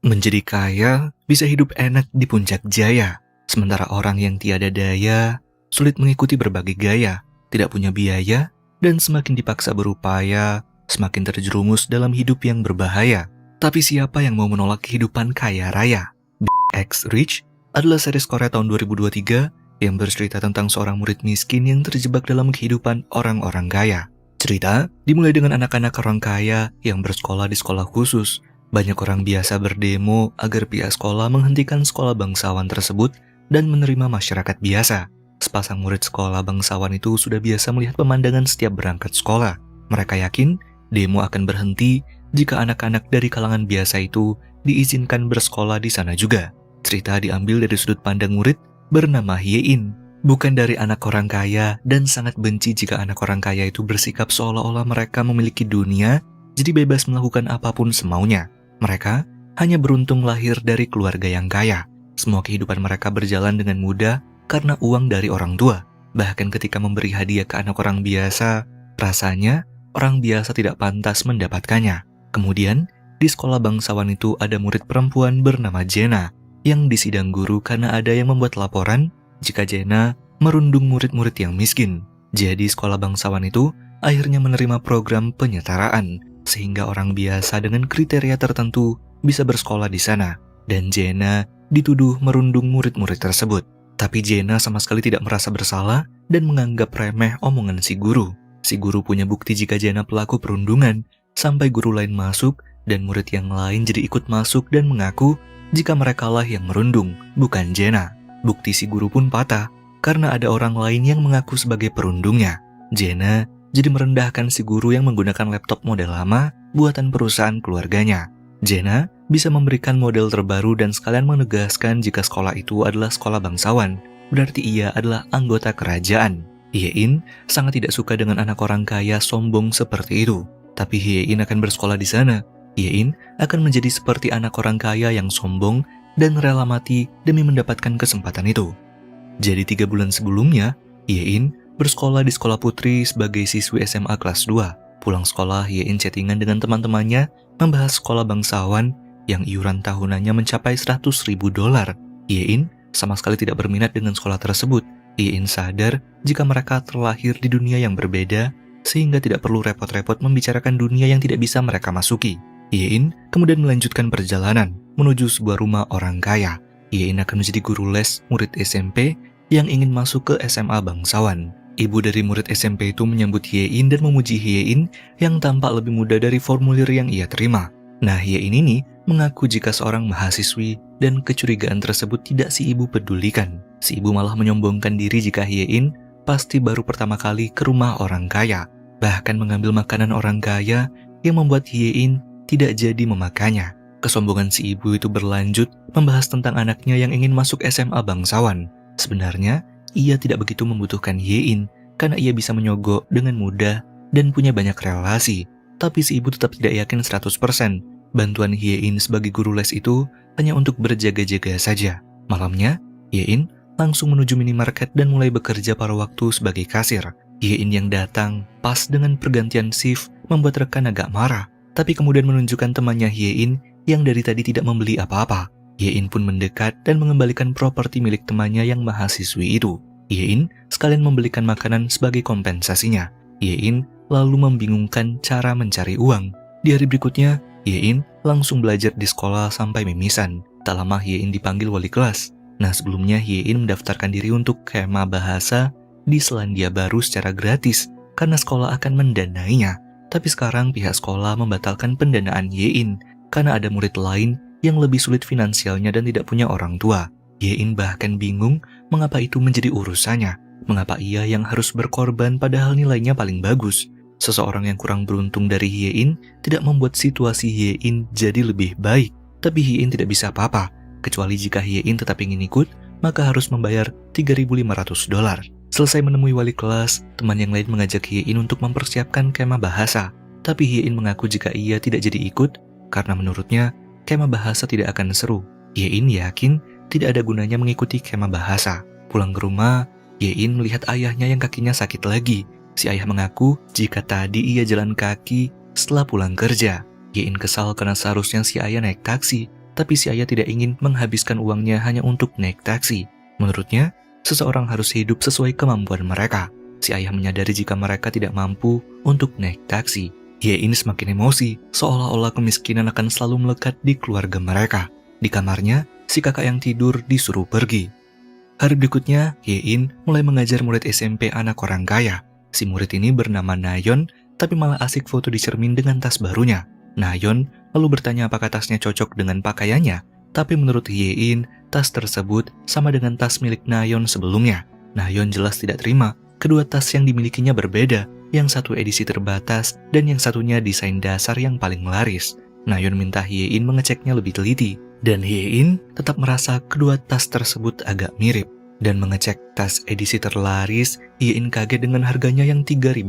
Menjadi kaya bisa hidup enak di puncak jaya, sementara orang yang tiada daya sulit mengikuti berbagai gaya, tidak punya biaya, dan semakin dipaksa berupaya, semakin terjerumus dalam hidup yang berbahaya. Tapi siapa yang mau menolak kehidupan kaya raya? X Rich adalah series Korea tahun 2023 yang bercerita tentang seorang murid miskin yang terjebak dalam kehidupan orang-orang kaya. Cerita dimulai dengan anak-anak orang kaya yang bersekolah di sekolah khusus. Banyak orang biasa berdemo agar pihak sekolah menghentikan sekolah bangsawan tersebut dan menerima masyarakat biasa. Sepasang murid sekolah bangsawan itu sudah biasa melihat pemandangan setiap berangkat sekolah. Mereka yakin demo akan berhenti jika anak-anak dari kalangan biasa itu diizinkan bersekolah di sana juga. Cerita diambil dari sudut pandang murid bernama Hyein, bukan dari anak orang kaya, dan sangat benci jika anak orang kaya itu bersikap seolah-olah mereka memiliki dunia, jadi bebas melakukan apapun semaunya. Mereka hanya beruntung lahir dari keluarga yang kaya. Semua kehidupan mereka berjalan dengan mudah karena uang dari orang tua. Bahkan ketika memberi hadiah ke anak orang biasa, rasanya orang biasa tidak pantas mendapatkannya. Kemudian, di sekolah bangsawan itu ada murid perempuan bernama Jena yang disidang guru karena ada yang membuat laporan jika Jena merundung murid-murid yang miskin. Jadi sekolah bangsawan itu akhirnya menerima program penyetaraan sehingga orang biasa dengan kriteria tertentu bisa bersekolah di sana. Dan Jena dituduh merundung murid-murid tersebut. Tapi Jena sama sekali tidak merasa bersalah dan menganggap remeh omongan si guru. Si guru punya bukti jika Jena pelaku perundungan, sampai guru lain masuk dan murid yang lain jadi ikut masuk dan mengaku jika merekalah yang merundung, bukan Jena. Bukti si guru pun patah karena ada orang lain yang mengaku sebagai perundungnya. Jena jadi merendahkan si guru yang menggunakan laptop model lama buatan perusahaan keluarganya. Jena bisa memberikan model terbaru dan sekalian menegaskan jika sekolah itu adalah sekolah bangsawan, berarti ia adalah anggota kerajaan. Hyein sangat tidak suka dengan anak orang kaya sombong seperti itu. Tapi Hyein akan bersekolah di sana. Hyein akan menjadi seperti anak orang kaya yang sombong dan rela mati demi mendapatkan kesempatan itu. Jadi 3 bulan sebelumnya, Hyein bersekolah di sekolah putri sebagai siswi SMA kelas 2. Pulang sekolah, Hyein chattingan dengan teman-temannya membahas sekolah bangsawan yang iuran tahunannya mencapai $100.000. Hyein sama sekali tidak berminat dengan sekolah tersebut. Hyein sadar jika mereka terlahir di dunia yang berbeda sehingga tidak perlu repot-repot membicarakan dunia yang tidak bisa mereka masuki. Hyein kemudian melanjutkan perjalanan menuju sebuah rumah orang kaya. Hyein akan menjadi guru les murid SMP yang ingin masuk ke SMA bangsawan. Ibu dari murid SMP itu menyambut Hyein dan memuji Hyein yang tampak lebih muda dari formulir yang ia terima. Nah, Hyein ini mengaku jika seorang mahasiswi dan kecurigaan tersebut tidak si ibu pedulikan. Si ibu malah menyombongkan diri jika Hyein pasti baru pertama kali ke rumah orang kaya, bahkan mengambil makanan orang kaya yang membuat Hyein tidak jadi memakannya. Kesombongan si ibu itu berlanjut membahas tentang anaknya yang ingin masuk SMA bangsawan. Sebenarnya, ia tidak begitu membutuhkan Hyein karena ia bisa menyogok dengan mudah dan punya banyak relasi. Tapi si ibu tetap tidak yakin 100%. Bantuan Hyein sebagai guru les itu hanya untuk berjaga-jaga saja. Malamnya, Hyein langsung menuju minimarket dan mulai bekerja pada waktu sebagai kasir. Hyein yang datang pas dengan pergantian shift membuat rekan agak marah, tapi kemudian menunjukkan temannya Hyein yang dari tadi tidak membeli apa-apa. Hyein pun mendekat dan mengembalikan properti milik temannya yang mahasiswi itu. Hyein sekalian membelikan makanan sebagai kompensasinya. Hyein lalu membingungkan cara mencari uang. Di hari berikutnya, Hyein langsung belajar di sekolah sampai mimisan. Tak lama Hyein dipanggil wali kelas. Nah, sebelumnya Hyein mendaftarkan diri untuk kemah bahasa di Selandia Baru secara gratis karena sekolah akan mendanainya. Tapi sekarang pihak sekolah membatalkan pendanaan Hyein karena ada murid lain yang lebih sulit finansialnya dan tidak punya orang tua. Hyein bahkan bingung mengapa itu menjadi urusannya. Mengapa ia yang harus berkorban padahal nilainya paling bagus. Seseorang yang kurang beruntung dari Hyein tidak membuat situasi Hyein jadi lebih baik. Tapi Hyein tidak bisa apa-apa, kecuali jika Hyein tetap ingin ikut, maka harus membayar $3.500. Selesai menemui wali kelas, teman yang lain mengajak Hyein untuk mempersiapkan kemah bahasa. Tapi Hyein mengaku jika ia tidak jadi ikut, karena menurutnya kemah bahasa tidak akan seru. Hyein yakin tidak ada gunanya mengikuti kemah bahasa. Pulang ke rumah, Hyein melihat ayahnya yang kakinya sakit lagi. Si ayah mengaku jika tadi ia jalan kaki setelah pulang kerja. Hyein kesal karena seharusnya si ayah naik taksi, tapi si ayah tidak ingin menghabiskan uangnya hanya untuk naik taksi. Menurutnya, seseorang harus hidup sesuai kemampuan mereka. Si ayah menyadari jika mereka tidak mampu untuk naik taksi. Ye-in semakin emosi, seolah-olah kemiskinan akan selalu melekat di keluarga mereka. Di kamarnya, si kakak yang tidur disuruh pergi. Hari berikutnya, Ye-in mulai mengajar murid SMP anak orang kaya. Si murid ini bernama Nayeon, tapi malah asik foto di cermin dengan tas barunya. Nayeon lalu bertanya apakah tasnya cocok dengan pakaiannya, tapi menurut Ye-in, tas tersebut sama dengan tas milik Nayeon sebelumnya. Nayeon jelas tidak terima, kedua tas yang dimilikinya berbeda, yang satu edisi terbatas dan yang satunya desain dasar yang paling laris. Nayeon minta Ye-in mengeceknya lebih teliti, dan Ye-in tetap merasa kedua tas tersebut agak mirip. Dan mengecek tas edisi terlaris, Ye-in kaget dengan harganya yang $3.000,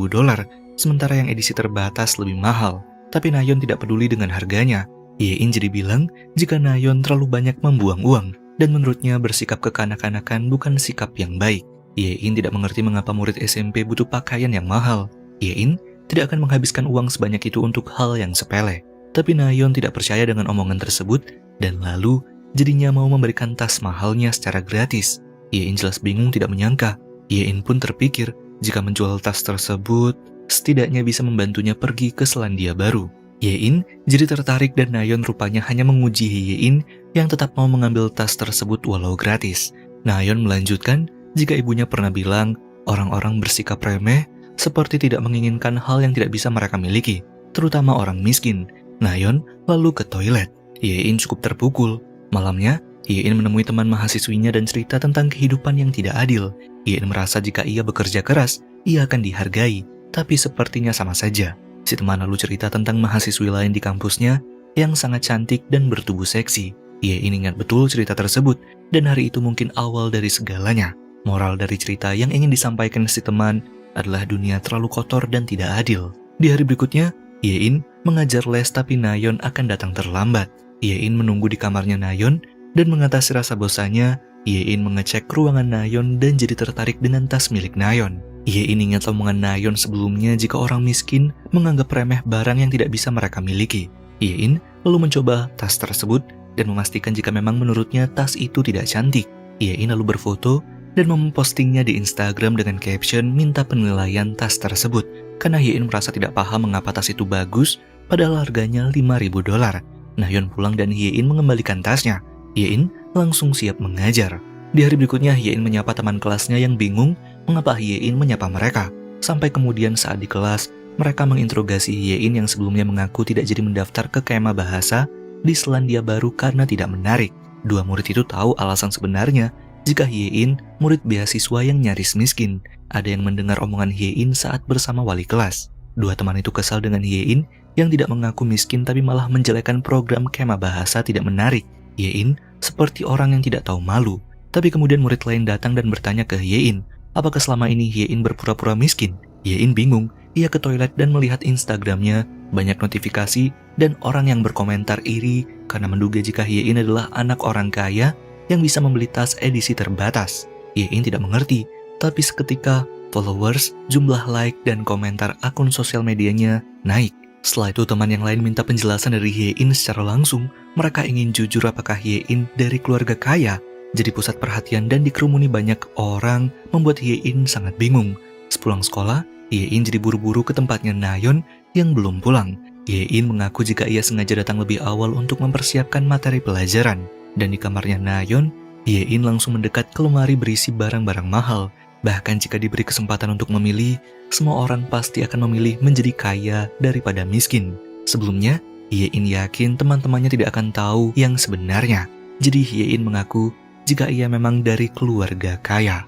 sementara yang edisi terbatas lebih mahal. Tapi Nayeon tidak peduli dengan harganya. Ye-in jadi bilang jika Nayeon terlalu banyak membuang uang, dan menurutnya bersikap kekanak-kanakan bukan sikap yang baik. Ye-in tidak mengerti mengapa murid SMP butuh pakaian yang mahal. Ye-in tidak akan menghabiskan uang sebanyak itu untuk hal yang sepele. Tapi Nayeon tidak percaya dengan omongan tersebut, dan lalu jadinya mau memberikan tas mahalnya secara gratis. Ye-in jelas bingung tidak menyangka. Ye-in pun terpikir jika menjual tas tersebut, setidaknya bisa membantunya pergi ke Selandia Baru. Ye-in jadi tertarik dan Nayeon rupanya hanya menguji Ye-in yang tetap mau mengambil tas tersebut walau gratis. Nayeon melanjutkan jika ibunya pernah bilang orang-orang bersikap remeh seperti tidak menginginkan hal yang tidak bisa mereka miliki, terutama orang miskin. Nayeon lalu ke toilet. Ye-in cukup terpukul. Malamnya, Ye-in menemui teman mahasiswinya dan cerita tentang kehidupan yang tidak adil. Ye-in merasa jika ia bekerja keras, ia akan dihargai. Tapi sepertinya sama saja. Si teman lalu cerita tentang mahasiswi lain di kampusnya yang sangat cantik dan bertubuh seksi. Ye-in ingat betul cerita tersebut, dan hari itu mungkin awal dari segalanya. Moral dari cerita yang ingin disampaikan si teman adalah dunia terlalu kotor dan tidak adil. Di hari berikutnya, Ye-in mengajar les tapi Nayeon akan datang terlambat. Ye-in menunggu di kamarnya Nayeon, dan mengatasi rasa bosannya, Ye-in mengecek ruangan Nayeon dan jadi tertarik dengan tas milik Nayeon. Ye-in ingat omongan Nayeon sebelumnya jika orang miskin menganggap remeh barang yang tidak bisa mereka miliki. Ye-in lalu mencoba tas tersebut dan memastikan jika memang menurutnya tas itu tidak cantik. Ye-in lalu berfoto dan mempostingnya di Instagram dengan caption minta penilaian tas tersebut. Karena Ye-in merasa tidak paham mengapa tas itu bagus, padahal harganya $5.000. Nayeon pulang dan Ye-in mengembalikan tasnya. Ye-in langsung siap mengajar. Di hari berikutnya, Ye-in menyapa teman kelasnya yang bingung mengapa Ye-in menyapa mereka. Sampai kemudian saat di kelas, mereka menginterogasi Ye-in yang sebelumnya mengaku tidak jadi mendaftar ke KMA Bahasa di Selandia Baru karena tidak menarik. Dua murid itu tahu alasan sebenarnya jika Ye-in murid beasiswa yang nyaris miskin. Ada yang mendengar omongan Ye-in saat bersama wali kelas. Dua teman itu kesal dengan Ye-in yang tidak mengaku miskin tapi malah menjelekkan program KMA Bahasa tidak menarik. Ye-in seperti orang yang tidak tahu malu. Tapi kemudian murid lain datang dan bertanya ke Ye-in, apakah selama ini Ye-in berpura-pura miskin? Ye-in bingung, ia ke toilet dan melihat Instagramnya, banyak notifikasi dan orang yang berkomentar iri karena menduga jika Ye-in adalah anak orang kaya yang bisa membeli tas edisi terbatas. Ye-in tidak mengerti, tapi seketika followers, jumlah like dan komentar akun sosial medianya naik. Setelah itu teman yang lain minta penjelasan dari Ye-in secara langsung. Mereka ingin jujur apakah Ye-in dari keluarga kaya. Jadi pusat perhatian dan dikerumuni banyak orang membuat Ye-in sangat bingung. Sepulang sekolah, Ye-in jadi buru-buru ke tempatnya Nayeon yang belum pulang. Ye-in mengaku jika ia sengaja datang lebih awal untuk mempersiapkan materi pelajaran. Dan di kamarnya Nayeon, Ye-in langsung mendekat ke lemari berisi barang-barang mahal. Bahkan jika diberi kesempatan untuk memilih, semua orang pasti akan memilih menjadi kaya daripada miskin. Sebelumnya, Ye-in yakin teman-temannya tidak akan tahu yang sebenarnya. Jadi Ye-in mengaku jika ia memang dari keluarga kaya.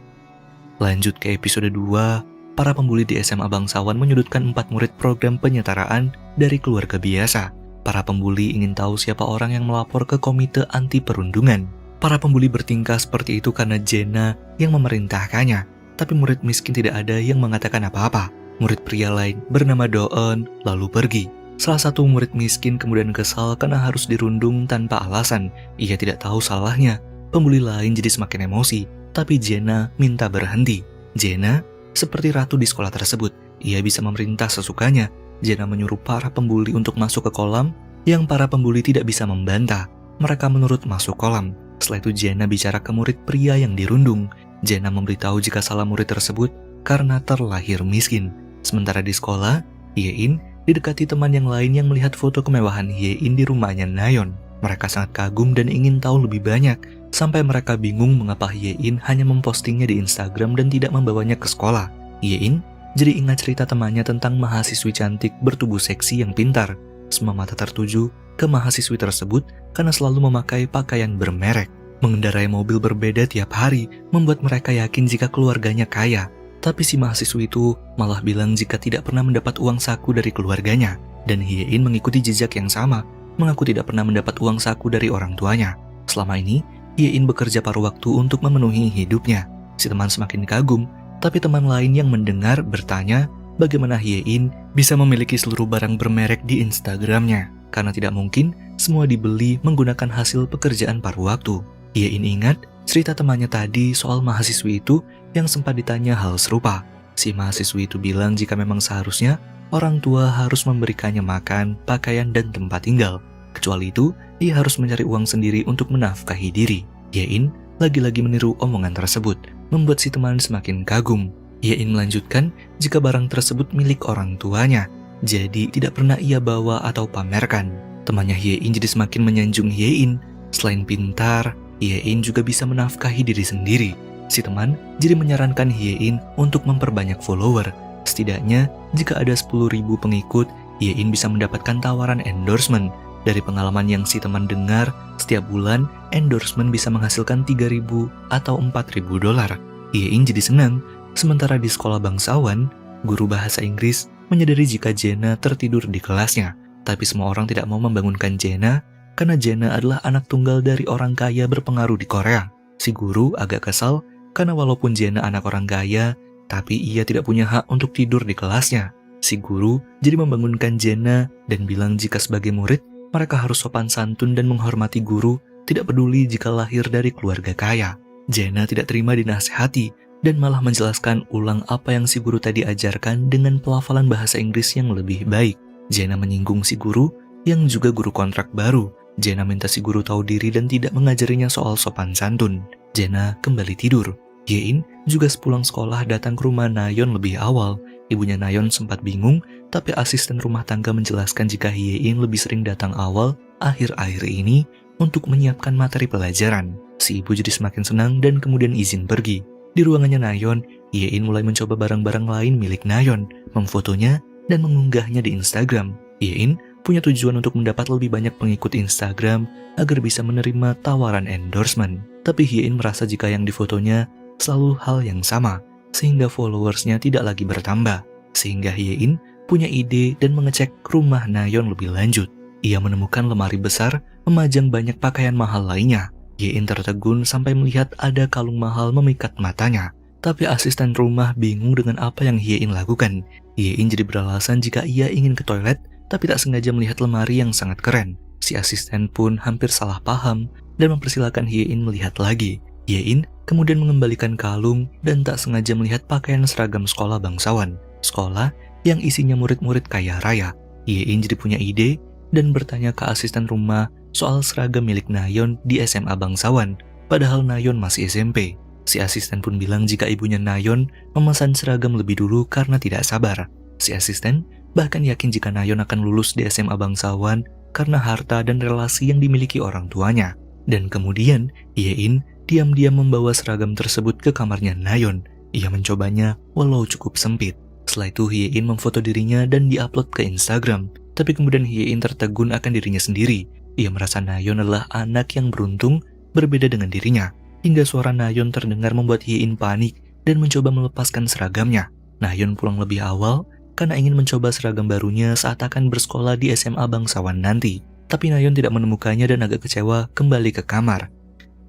Lanjut ke episode 2, para pembuli di SMA Bangsawan menyudutkan 4 murid program penyetaraan dari keluarga biasa. Para pembuli ingin tahu siapa orang yang melapor ke komite anti perundungan. Para pembuli bertingkah seperti itu karena Jenna yang memerintahkannya. Tapi murid miskin tidak ada yang mengatakan apa-apa. Murid pria lain bernama Doeon lalu pergi. Salah satu murid miskin kemudian kesal karena harus dirundung tanpa alasan. Ia tidak tahu salahnya. Pembuli lain jadi semakin emosi, tapi Jenna minta berhenti. Jenna seperti ratu di sekolah tersebut. Ia bisa memerintah sesukanya. Jenna menyuruh para pembuli untuk masuk ke kolam yang para pembuli tidak bisa membantah. mereka menurut masuk kolam. Setelah itu Jenna bicara ke murid pria yang dirundung. Jenna memberitahu jika salah murid tersebut karena terlahir miskin. Sementara di sekolah, Hye-in didekati teman yang lain yang melihat foto kemewahan Hye-in di rumahnya Nayeon. Mereka sangat kagum dan ingin tahu lebih banyak, sampai mereka bingung mengapa Hye-in hanya mempostingnya di Instagram dan tidak membawanya ke sekolah. Hye-in jadi ingat cerita temannya tentang mahasiswi cantik bertubuh seksi yang pintar. Semua mata tertuju ke mahasiswi tersebut karena selalu memakai pakaian bermerek. Mengendarai mobil berbeda tiap hari membuat mereka yakin jika keluarganya kaya. Tapi si mahasiswi itu malah bilang jika tidak pernah mendapat uang saku dari keluarganya. Dan Hye-in mengikuti jejak yang sama, mengaku tidak pernah mendapat uang saku dari orang tuanya. Selama ini, Hye-in bekerja paruh waktu untuk memenuhi hidupnya. Si teman semakin kagum, tapi teman lain yang mendengar bertanya bagaimana Hye-in bisa memiliki seluruh barang bermerek di Instagramnya. Karena tidak mungkin semua dibeli menggunakan hasil pekerjaan paruh waktu. Hye-in ingat cerita temannya tadi soal mahasiswi itu yang sempat ditanya hal serupa. Si mahasiswi itu bilang jika memang seharusnya orang tua harus memberikannya makan, pakaian, dan tempat tinggal. Kecuali itu, ia harus mencari uang sendiri untuk menafkahi diri. Hye-in lagi-lagi meniru omongan tersebut, membuat si teman semakin kagum. Hye-in melanjutkan jika barang tersebut milik orang tuanya, jadi tidak pernah ia bawa atau pamerkan. Temannya Hye-in jadi semakin menyanjung Hye-in. Selain pintar, Hye-in juga bisa menafkahi diri sendiri. Si teman jadi menyarankan Hye-in untuk memperbanyak follower. Setidaknya, jika ada 10.000 pengikut, Hye-in bisa mendapatkan tawaran endorsement. Dari pengalaman yang si teman dengar, setiap bulan endorsement bisa menghasilkan 3.000 atau 4.000 dolar. Hye-in jadi senang. Sementara di sekolah bangsawan, guru bahasa Inggris menyadari jika Jenna tertidur di kelasnya. Tapi semua orang tidak mau membangunkan Jenna karena Jenna adalah anak tunggal dari orang kaya berpengaruh di Korea. Si guru agak kesal karena walaupun Jenna anak orang kaya, tapi ia tidak punya hak untuk tidur di kelasnya. Si guru jadi membangunkan Jenna dan bilang jika sebagai murid, mereka harus sopan santun dan menghormati guru, tidak peduli jika lahir dari keluarga kaya. Jenna tidak terima dinasehati dan malah menjelaskan ulang apa yang si guru tadi ajarkan dengan pelafalan bahasa Inggris yang lebih baik. Jenna menyinggung si guru yang juga guru kontrak baru. Jenna minta si guru tahu diri dan tidak mengajarinya soal sopan santun. Jenna kembali tidur. Hye-in juga sepulang sekolah datang ke rumah Nayeon lebih awal. Ibunya Nayeon sempat bingung, tapi asisten rumah tangga menjelaskan jika Hye-in lebih sering datang awal akhir-akhir ini untuk menyiapkan materi pelajaran. Si ibu jadi semakin senang dan kemudian izin pergi. Di ruangannya Nayeon, Hye-in mulai mencoba barang-barang lain milik Nayeon, memfotonya dan mengunggahnya di Instagram. Hye-in punya tujuan untuk mendapat lebih banyak pengikut Instagram agar bisa menerima tawaran endorsement. Tapi Hye-in merasa jika yang difotonya selalu hal yang sama, sehingga followersnya tidak lagi bertambah. Sehingga Hye-in punya ide dan mengecek rumah Nayeon lebih lanjut. Ia menemukan lemari besar memajang banyak pakaian mahal lainnya. Hye-in tertegun sampai melihat ada kalung mahal memikat matanya. Tapi asisten rumah bingung dengan apa yang Hye-in lakukan. Hye-in jadi beralasan jika ia ingin ke toilet, tapi tak sengaja melihat lemari yang sangat keren. Si asisten pun hampir salah paham dan mempersilahkan Hye-in melihat lagi. Hye-in kemudian mengembalikan kalung dan tak sengaja melihat pakaian seragam sekolah bangsawan. Sekolah yang isinya murid-murid kaya raya. Hye-in jadi punya ide dan bertanya ke asisten rumah soal seragam milik Nayeon di SMA bangsawan, padahal Nayeon masih SMP. Si asisten pun bilang jika ibunya Nayeon memesan seragam lebih dulu karena tidak sabar. Si asisten bahkan yakin jika Nayeon akan lulus di SMA bangsawan karena harta dan relasi yang dimiliki orang tuanya. Dan kemudian, Hye-in diam-diam membawa seragam tersebut ke kamarnya Nayeon. Ia mencobanya walau cukup sempit. Setelah itu Hye-in memfoto dirinya dan diupload ke Instagram. Tapi kemudian Hye-in tertegun akan dirinya sendiri. Ia merasa Nayeon adalah anak yang beruntung berbeda dengan dirinya. Hingga suara Nayeon terdengar membuat Hye-in panik dan mencoba melepaskan seragamnya. Nayeon pulang lebih awal karena ingin mencoba seragam barunya saat akan bersekolah di SMA bangsawan nanti. Tapi Nayeon tidak menemukannya dan agak kecewa kembali ke kamar.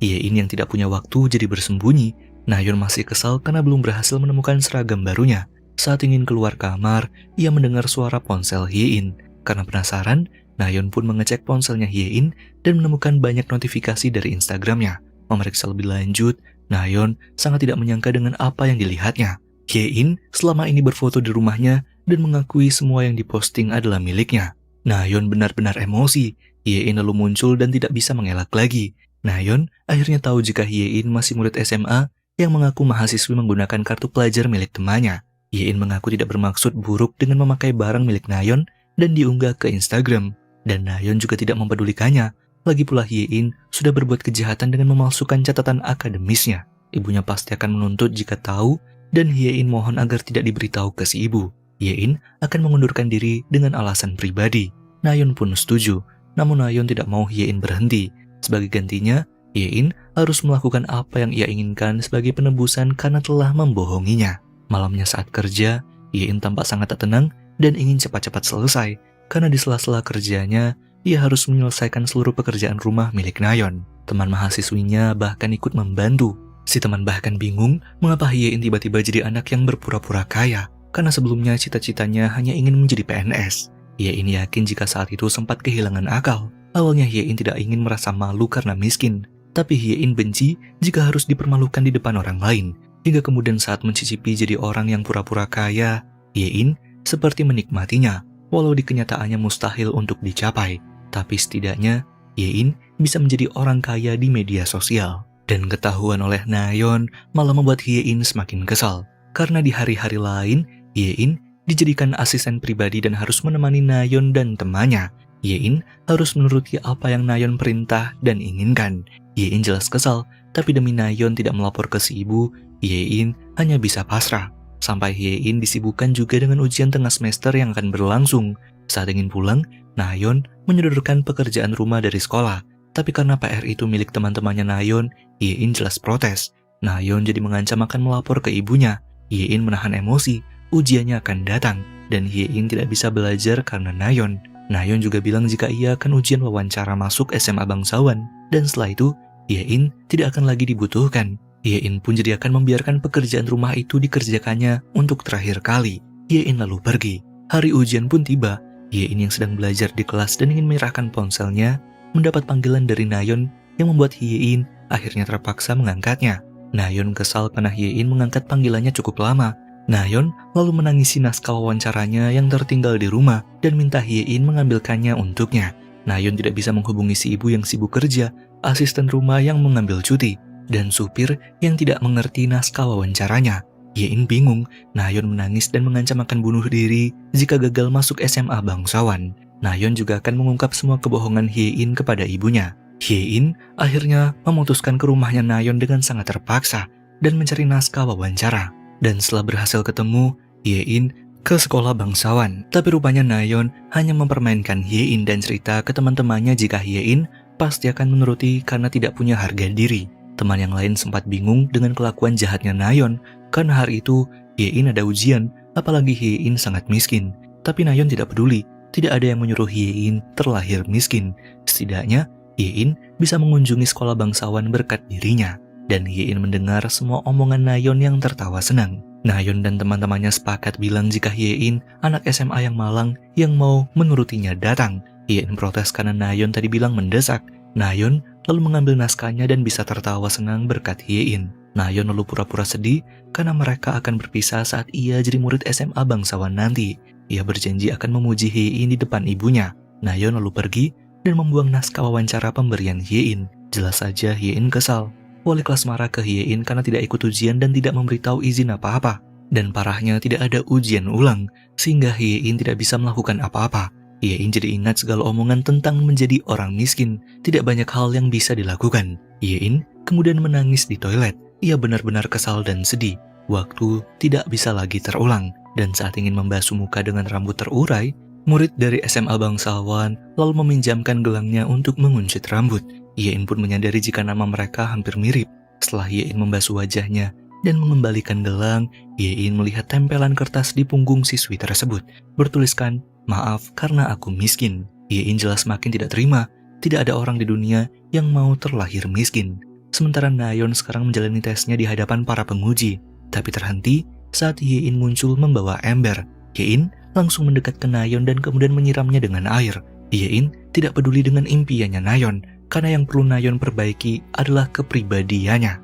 Hye-in yang tidak punya waktu jadi bersembunyi. Nayeon masih kesal karena belum berhasil menemukan seragam barunya. Saat ingin keluar kamar, ia mendengar suara ponsel Hye-in. Karena penasaran, Nayeon pun mengecek ponselnya Hye-in dan menemukan banyak notifikasi dari Instagramnya. Memeriksa lebih lanjut, Nayeon sangat tidak menyangka dengan apa yang dilihatnya. Hye-in selama ini berfoto di rumahnya dan mengakui semua yang diposting adalah miliknya. Nayeon benar-benar emosi. Hyein lalu muncul dan tidak bisa mengelak lagi. Nayeon akhirnya tahu jika Hyein masih murid SMA yang mengaku mahasiswi menggunakan kartu pelajar milik temannya. Hyein mengaku tidak bermaksud buruk dengan memakai barang milik Nayeon dan diunggah ke Instagram. Dan Nayeon juga tidak mempedulikannya. Lagi pula Hyein sudah berbuat kejahatan dengan memalsukan catatan akademisnya. Ibunya pasti akan menuntut jika tahu, dan Hyein mohon agar tidak diberitahu ke si ibu. Hyein akan mengundurkan diri dengan alasan pribadi. Nayeon pun setuju, namun Nayeon tidak mau Hyein berhenti. Sebagai gantinya, Hyein harus melakukan apa yang ia inginkan sebagai penebusan karena telah membohonginya. Malamnya saat kerja, Hyein tampak sangat tak tenang dan ingin cepat-cepat selesai, karena di sela-sela kerjanya, ia harus menyelesaikan seluruh pekerjaan rumah milik Nayeon. Teman mahasiswinya bahkan ikut membantu. Si teman bahkan bingung mengapa Hyein tiba-tiba jadi anak yang berpura-pura kaya, karena sebelumnya cita-citanya hanya ingin menjadi PNS. Hyein yakin jika saat itu sempat kehilangan akal. Awalnya Hyein tidak ingin merasa malu karena miskin, tapi Hyein benci jika harus dipermalukan di depan orang lain. Hingga kemudian saat mencicipi jadi orang yang pura-pura kaya, Hyein seperti menikmatinya, walau di kenyataannya mustahil untuk dicapai. Tapi setidaknya, Hyein bisa menjadi orang kaya di media sosial. Dan ketahuan oleh Nayeon malah membuat Hyein semakin kesal. Karena di hari-hari lain, Hyein dijadikan asisten pribadi dan harus menemani Nayeon dan temannya. Hyein harus menuruti apa yang Nayeon perintah dan inginkan. Hyein jelas kesal, tapi demi Nayeon tidak melapor ke si ibu, Hyein hanya bisa pasrah. Sampai Hyein disibukkan juga dengan ujian tengah semester yang akan berlangsung. Saat ingin pulang, Nayeon menyodorkan pekerjaan rumah dari sekolah. Tapi karena PR itu milik teman-temannya Nayeon, Hyein jelas protes. Nayeon jadi mengancam akan melapor ke ibunya. Hyein menahan emosi, ujiannya akan datang, dan Hyein tidak bisa belajar karena Nayeon. Nayeon juga bilang jika ia akan ujian wawancara masuk SMA bangsawan, dan setelah itu, Hyein tidak akan lagi dibutuhkan. Hyein pun jadi akan membiarkan pekerjaan rumah itu dikerjakannya untuk terakhir kali. Hyein lalu pergi. Hari ujian pun tiba. Hyein yang sedang belajar di kelas dan ingin menyerahkan ponselnya, mendapat panggilan dari Nayeon yang membuat Hyein akhirnya terpaksa mengangkatnya. Nayeon kesal karena Hyein mengangkat panggilannya cukup lama. Nayeon lalu menangisi naskah wawancaranya yang tertinggal di rumah dan minta Hyein mengambilkannya untuknya. Nayeon tidak bisa menghubungi si ibu yang sibuk kerja, asisten rumah yang mengambil cuti, dan supir yang tidak mengerti naskah wawancaranya. Hyein bingung, Nayeon menangis dan mengancam akan bunuh diri jika gagal masuk SMA bangsawan. Nayeon juga akan mengungkap semua kebohongan Hyein kepada ibunya. Hyein akhirnya memutuskan ke rumahnya Nayeon dengan sangat terpaksa dan mencari naskah wawancara. Dan setelah berhasil ketemu, Hyein ke sekolah bangsawan. Tapi rupanya Nayeon hanya mempermainkan Hyein dan cerita ke teman-temannya jika Hyein pasti akan menuruti karena tidak punya harga diri. Teman yang lain sempat bingung dengan kelakuan jahatnya Nayeon, karena hari itu Hyein ada ujian, apalagi Hyein sangat miskin. Tapi Nayeon tidak peduli, tidak ada yang menyuruh Hyein terlahir miskin. Setidaknya, Hyein bisa mengunjungi sekolah bangsawan berkat dirinya. Dan Hyein mendengar semua omongan Nayeon yang tertawa senang. Nayeon dan teman-temannya sepakat bilang jika Hyein anak SMA yang malang yang mau menurutinya datang. Hyein protes karena Nayeon tadi bilang mendesak. Nayeon lalu mengambil naskahnya dan bisa tertawa senang berkat Hyein. Nayeon lalu pura-pura sedih karena mereka akan berpisah saat ia jadi murid SMA bangsawan nanti. Ia berjanji akan memuji Hyein di depan ibunya. Nayeon lalu pergi dan membuang naskah wawancara pemberian Hyein. Jelas saja Hyein kesal. Wali kelas marah ke Hyein karena tidak ikut ujian dan tidak memberitahu izin apa-apa. Dan parahnya tidak ada ujian ulang, sehingga Hyein tidak bisa melakukan apa-apa. Hyein jadi ingat segala omongan tentang menjadi orang miskin, tidak banyak hal yang bisa dilakukan. Hyein kemudian menangis di toilet. Ia benar-benar kesal dan sedih. Waktu tidak bisa lagi terulang. Dan saat ingin membasuh muka dengan rambut terurai, murid dari SMA bangsawan lalu meminjamkan gelangnya untuk menguncut rambut. Hyein pun menyadari jika nama mereka hampir mirip. Setelah Hyein membasuh wajahnya dan mengembalikan gelang, Hyein melihat tempelan kertas di punggung siswi tersebut. Bertuliskan, "Maaf karena aku miskin." Hyein jelas makin tidak terima. Tidak ada orang di dunia yang mau terlahir miskin. Sementara Nayeon sekarang menjalani tesnya di hadapan para penguji. Tapi terhenti saat Hyein muncul membawa ember. Hyein langsung mendekat ke Nayeon dan kemudian menyiramnya dengan air. Hyein tidak peduli dengan impiannya Nayeon, karena yang perlu Nayeon perbaiki adalah kepribadiannya.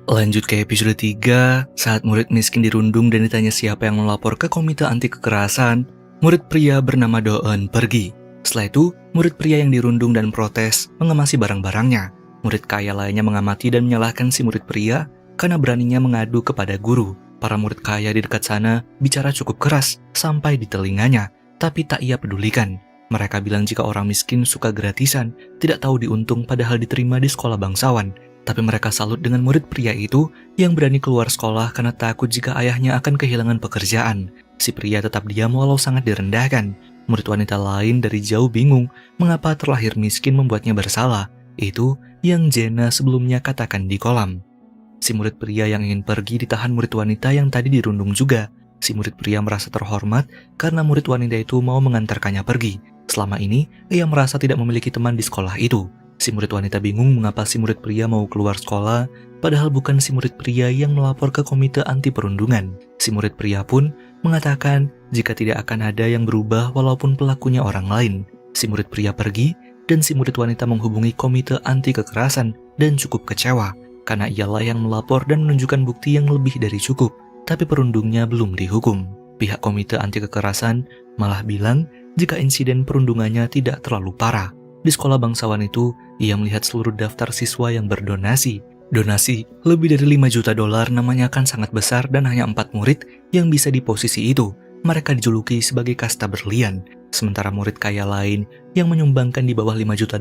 Lanjut ke episode 3, saat murid miskin dirundung dan ditanya siapa yang melapor ke komite anti kekerasan, murid pria bernama Doeun pergi. Setelah itu, murid pria yang dirundung dan protes mengemasi barang-barangnya. Murid kaya lainnya mengamati dan menyalahkan si murid pria karena beraninya mengadu kepada guru. Para murid kaya di dekat sana bicara cukup keras sampai di telinganya, tapi tak ia pedulikan. Mereka bilang jika orang miskin suka gratisan, tidak tahu diuntung padahal diterima di sekolah bangsawan. Tapi mereka salut dengan murid pria itu yang berani keluar sekolah karena takut jika ayahnya akan kehilangan pekerjaan. Si pria tetap diam walau sangat direndahkan. Murid wanita lain dari jauh bingung mengapa terlahir miskin membuatnya bersalah. Itu yang Jenna sebelumnya katakan di kolam. Si murid pria yang ingin pergi ditahan murid wanita yang tadi dirundung juga. Si murid pria merasa terhormat karena murid wanita itu mau mengantarkannya pergi. Selama ini, ia merasa tidak memiliki teman di sekolah itu. Si murid wanita bingung mengapa si murid pria mau keluar sekolah, padahal bukan si murid pria yang melapor ke komite anti perundungan. Si murid pria pun mengatakan jika tidak akan ada yang berubah walaupun pelakunya orang lain. Si murid pria pergi, dan si murid wanita menghubungi komite anti kekerasan dan cukup kecewa, karena ialah yang melapor dan menunjukkan bukti yang lebih dari cukup, tapi perundungnya belum dihukum. Pihak komite anti kekerasan malah bilang jika insiden perundungannya tidak terlalu parah. Di sekolah bangsawan itu, ia melihat seluruh daftar siswa yang berdonasi. Donasi lebih dari $5 juta namanya kan sangat besar dan hanya 4 murid yang bisa di posisi itu. Mereka dijuluki sebagai kasta berlian, sementara murid kaya lain yang menyumbangkan di bawah $5 juta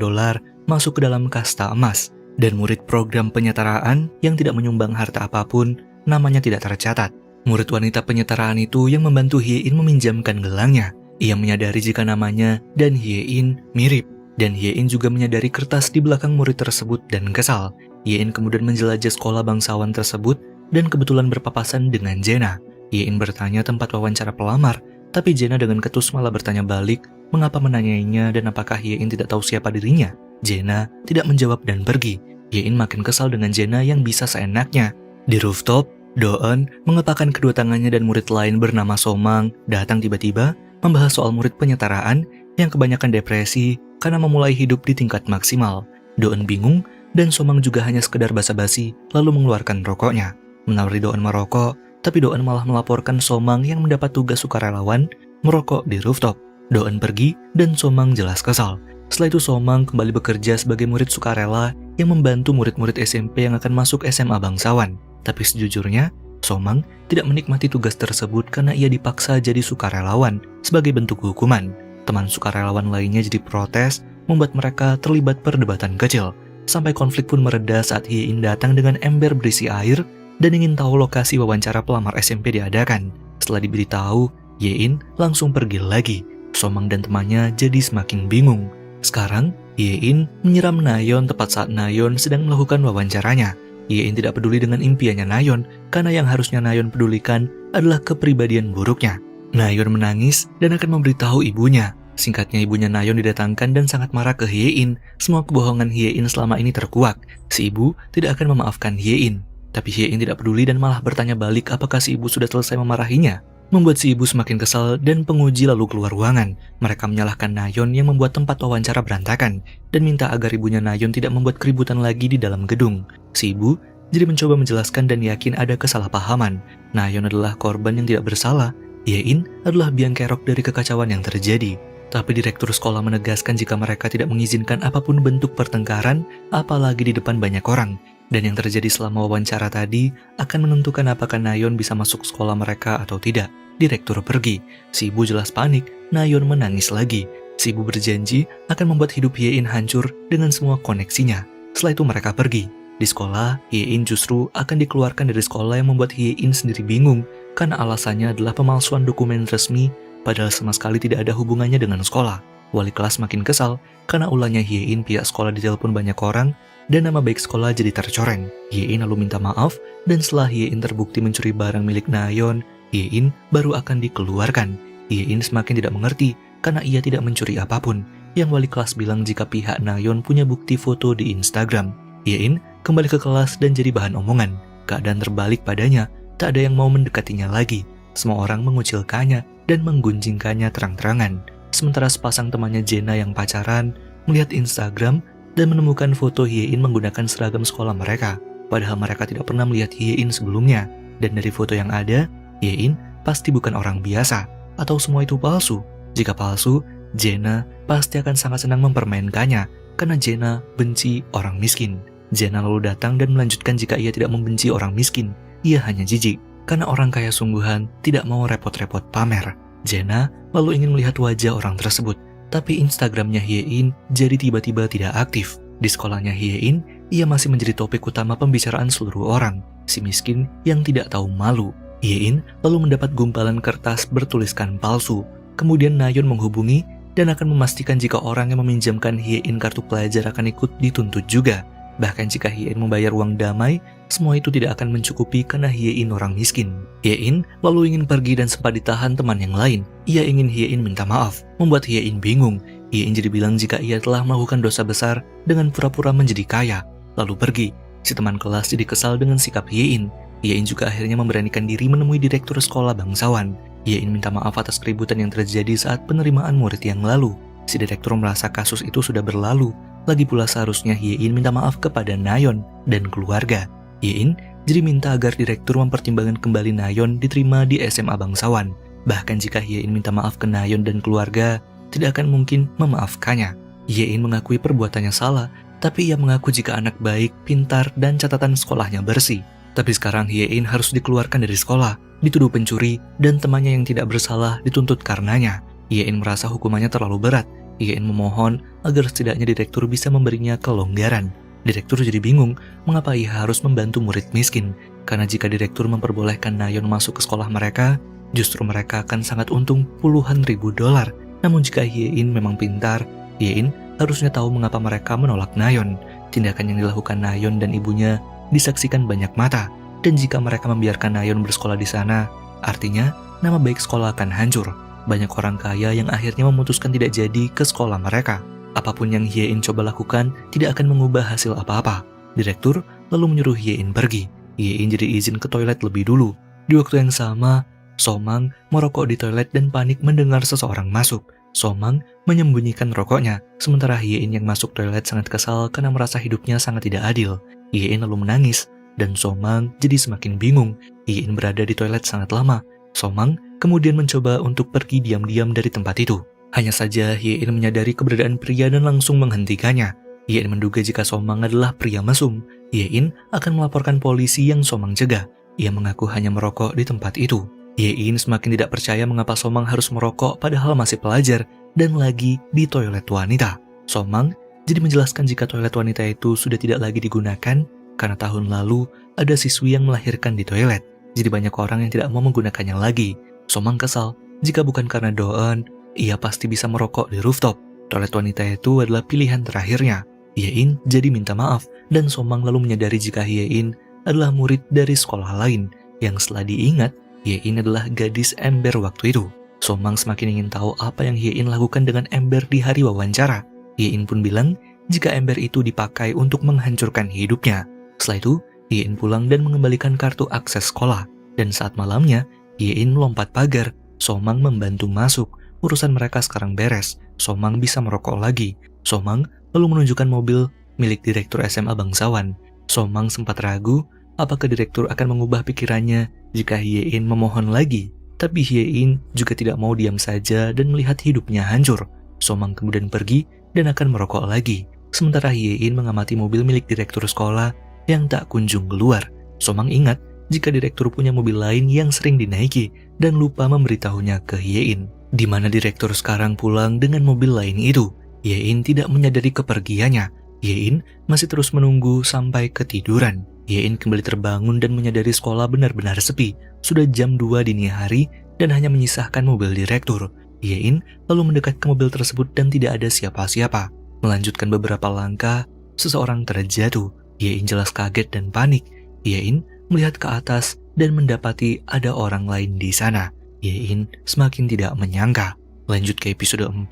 masuk ke dalam kasta emas. Dan murid program penyetaraan yang tidak menyumbang harta apapun, namanya tidak tercatat. Murid wanita penyetaraan itu yang membantu Hye-in meminjamkan gelangnya. Ia menyadari jika namanya dan Hye-in mirip. Dan Hye-in juga menyadari kertas di belakang murid tersebut dan kesal. Hye-in kemudian menjelajah sekolah bangsawan tersebut dan kebetulan berpapasan dengan Jenna. Hye-in bertanya tempat wawancara pelamar, tapi Jenna dengan ketus malah bertanya balik mengapa menanyainya dan apakah Hye-in tidak tahu siapa dirinya. Jenna tidak menjawab dan pergi. Hye-in makin kesal dengan Jenna yang bisa seenaknya. Di rooftop, Do-eun mengepakkan kedua tangannya dan murid lain bernama So-mang datang tiba-tiba membahas soal murid penyetaraan yang kebanyakan depresi karena memulai hidup di tingkat maksimal. Do-eun bingung dan So-mang juga hanya sekedar basa-basi lalu mengeluarkan rokoknya. Menawari Do-eun merokok, tapi Do-eun malah melaporkan So-mang yang mendapat tugas sukarelawan merokok di rooftop. Do-eun pergi dan So-mang jelas kesal. Setelah itu So-mang kembali bekerja sebagai murid sukarela yang membantu murid-murid SMP yang akan masuk SMA bangsawan. Tapi sejujurnya, So-mang tidak menikmati tugas tersebut karena ia dipaksa jadi sukarelawan sebagai bentuk hukuman. Teman sukarelawan lainnya jadi protes, membuat mereka terlibat perdebatan kecil. Sampai konflik pun mereda saat Hye-in datang dengan ember berisi air dan ingin tahu lokasi wawancara pelamar SMP diadakan. Setelah diberitahu, Hye-in langsung pergi lagi. So-mang dan temannya jadi semakin bingung. Sekarang, Hye-in menyiram Nayeon tepat saat Nayeon sedang melakukan wawancaranya. Hye-in tidak peduli dengan impiannya Nayeon, karena yang harusnya Nayeon pedulikan adalah kepribadian buruknya. Nayeon menangis dan akan memberitahu ibunya. Singkatnya ibunya Nayeon didatangkan dan sangat marah ke Hye-in. Semua kebohongan Hye-in selama ini terkuak. Si ibu tidak akan memaafkan Hye-in. Tapi Hye-in tidak peduli dan malah bertanya balik apakah si ibu sudah selesai memarahinya. Membuat si ibu semakin kesal dan penguji lalu keluar ruangan. Mereka menyalahkan Nayeon yang membuat tempat wawancara berantakan dan minta agar ibunya Nayeon tidak membuat keributan lagi di dalam gedung. Si ibu jadi mencoba menjelaskan dan yakin ada kesalahpahaman. Nayeon adalah korban yang tidak bersalah. Hye-in adalah biang kerok dari kekacauan yang terjadi. Tapi direktur sekolah menegaskan jika mereka tidak mengizinkan apapun bentuk pertengkaran, apalagi di depan banyak orang. Dan yang terjadi selama wawancara tadi akan menentukan apakah Nayeon bisa masuk sekolah mereka atau tidak. Direktur pergi. Si ibu jelas panik. Nayeon menangis lagi. Si ibu berjanji akan membuat hidup Hye-in hancur dengan semua koneksinya. Setelah itu mereka pergi. Di sekolah, Hye-in justru akan dikeluarkan dari sekolah yang membuat Hye-in sendiri bingung karena alasannya adalah pemalsuan dokumen resmi padahal sama sekali tidak ada hubungannya dengan sekolah. Wali kelas makin kesal karena ulahnya Hye-in pihak sekolah ditelepon banyak orang dan nama baik sekolah jadi tercoreng. Hye-in lalu minta maaf dan setelah Hye-in terbukti mencuri barang milik Nayeon, Hye-in baru akan dikeluarkan. Hye-in semakin tidak mengerti karena ia tidak mencuri apapun. Yang wali kelas bilang jika pihak Nayeon punya bukti foto di Instagram. Hye-in kembali ke kelas dan jadi bahan omongan. Keadaan terbalik padanya, tak ada yang mau mendekatinya lagi. Semua orang mengucilkannya dan menggunjingkannya terang-terangan. Sementara sepasang temannya Jenna yang pacaran melihat Instagram dan menemukan foto Hye-in menggunakan seragam sekolah mereka. Padahal mereka tidak pernah melihat Hye-in sebelumnya. Dan dari foto yang ada, Hye-in pasti bukan orang biasa. Atau semua itu palsu. Jika palsu, Jenna pasti akan sangat senang mempermainkannya karena Jenna benci orang miskin. Jenna lalu datang dan melanjutkan jika ia tidak membenci orang miskin, ia hanya jijik karena orang kaya sungguhan tidak mau repot-repot pamer. Jenna lalu ingin melihat wajah orang tersebut, tapi Instagramnya Hye-in jadi tiba-tiba tidak aktif. Di sekolahnya Hye-in, ia masih menjadi topik utama pembicaraan seluruh orang, si miskin yang tidak tahu malu. Hye-in lalu mendapat gumpalan kertas bertuliskan palsu. Kemudian Nayeon menghubungi dan akan memastikan jika orang yang meminjamkan Hye-in kartu pelajar akan ikut dituntut juga. Bahkan jika Hye-in membayar uang damai, semua itu tidak akan mencukupi karena Hye-in orang miskin. Hye-in lalu ingin pergi dan sempat ditahan teman yang lain. Ia ingin Hye-in minta maaf, membuat Hye-in bingung. Hye-in jadi bilang jika ia telah melakukan dosa besar dengan pura-pura menjadi kaya, lalu pergi. Si teman kelas jadi kesal dengan sikap Hye-in. Hye-in juga akhirnya memberanikan diri menemui direktur sekolah bangsawan. Hye-in minta maaf atas keributan yang terjadi saat penerimaan murid yang lalu. Si direktur merasa kasus itu sudah berlalu. Lagi pula seharusnya Hye-in minta maaf kepada Nayeon dan keluarga. Hye-in jadi minta agar direktur mempertimbangkan kembali Nayeon diterima di SMA bangsawan. Bahkan jika Hye-in minta maaf ke Nayeon dan keluarga, tidak akan mungkin memaafkannya. Hye-in mengakui perbuatannya salah, tapi ia mengaku jika anak baik, pintar, dan catatan sekolahnya bersih. Tapi sekarang Hye-in harus dikeluarkan dari sekolah, dituduh pencuri, dan temannya yang tidak bersalah dituntut karenanya. Hye-in merasa hukumannya terlalu berat. Hye-in memohon agar setidaknya direktur bisa memberinya kelonggaran. Direktur jadi bingung mengapa ia harus membantu murid miskin, karena jika direktur memperbolehkan Nayeon masuk ke sekolah mereka, justru mereka akan sangat untung puluhan ribu dolar. Namun jika Hye-in memang pintar, Hye-in harusnya tahu mengapa mereka menolak Nayeon. Tindakan yang dilakukan Nayeon dan ibunya disaksikan banyak mata, dan jika mereka membiarkan Nayeon bersekolah di sana, artinya nama baik sekolah akan hancur. Banyak orang kaya yang akhirnya memutuskan tidak jadi ke sekolah mereka. Apapun yang Hye-in coba lakukan tidak akan mengubah hasil apa-apa. Direktur lalu menyuruh Hye-in pergi. Hye-in jadi izin ke toilet lebih dulu. Di waktu yang sama, So-mang merokok di toilet dan panik mendengar seseorang masuk. So-mang menyembunyikan rokoknya, sementara Hye-in yang masuk toilet sangat kesal karena merasa hidupnya sangat tidak adil. Hye-in lalu menangis, dan So-mang jadi semakin bingung. Hye-in berada di toilet sangat lama. So-mang kemudian mencoba untuk pergi diam-diam dari tempat itu. Hanya saja Hye-in menyadari keberadaan pria dan langsung menghentikannya. Hye-in menduga jika So-mang adalah pria mesum, Hye-in akan melaporkan polisi yang So-mang cegah. Ia mengaku hanya merokok di tempat itu. Hye-in semakin tidak percaya mengapa So-mang harus merokok padahal masih pelajar dan lagi di toilet wanita. So-mang jadi menjelaskan jika toilet wanita itu sudah tidak lagi digunakan karena tahun lalu ada siswi yang melahirkan di toilet. Jadi banyak orang yang tidak mau menggunakannya lagi. So-mang kesal, jika bukan karena Doeon, ia pasti bisa merokok di rooftop. Toilet wanita itu adalah pilihan terakhirnya. Hye-in jadi minta maaf, dan So-mang lalu menyadari jika Hye-in adalah murid dari sekolah lain, yang setelah diingat, Hye-in adalah gadis ember waktu itu. So-mang semakin ingin tahu apa yang Hye-in lakukan dengan ember di hari wawancara. Hye-in pun bilang jika ember itu dipakai untuk menghancurkan hidupnya. Setelah itu, Hye-in pulang dan mengembalikan kartu akses sekolah. Dan saat malamnya, Hye-in melompat pagar. So-mang membantu masuk. Urusan mereka sekarang beres. So-mang bisa merokok lagi. So-mang lalu menunjukkan mobil milik direktur SMA bangsawan. So-mang sempat ragu apakah direktur akan mengubah pikirannya jika Hye-in memohon lagi. Tapi Hye-in juga tidak mau diam saja dan melihat hidupnya hancur. So-mang kemudian pergi dan akan merokok lagi. Sementara Hye-in mengamati mobil milik direktur sekolah yang tak kunjung keluar. So-mang ingat jika direktur punya mobil lain yang sering dinaiki dan lupa memberitahunya ke Hye-in. Di mana direktur sekarang pulang dengan mobil lain itu. Hye-in tidak menyadari kepergiannya. Hye-in masih terus menunggu sampai ketiduran. Hye-in kembali terbangun dan menyadari sekolah benar-benar sepi. Sudah jam 2 dini hari dan hanya menyisahkan mobil direktur. Hye-in lalu mendekat ke mobil tersebut dan tidak ada siapa-siapa. Melanjutkan beberapa langkah, seseorang terjatuh. Hye-in jelas kaget dan panik. Hye-in melihat ke atas dan mendapati ada orang lain di sana. Hye-in semakin tidak menyangka. Lanjut ke episode 4,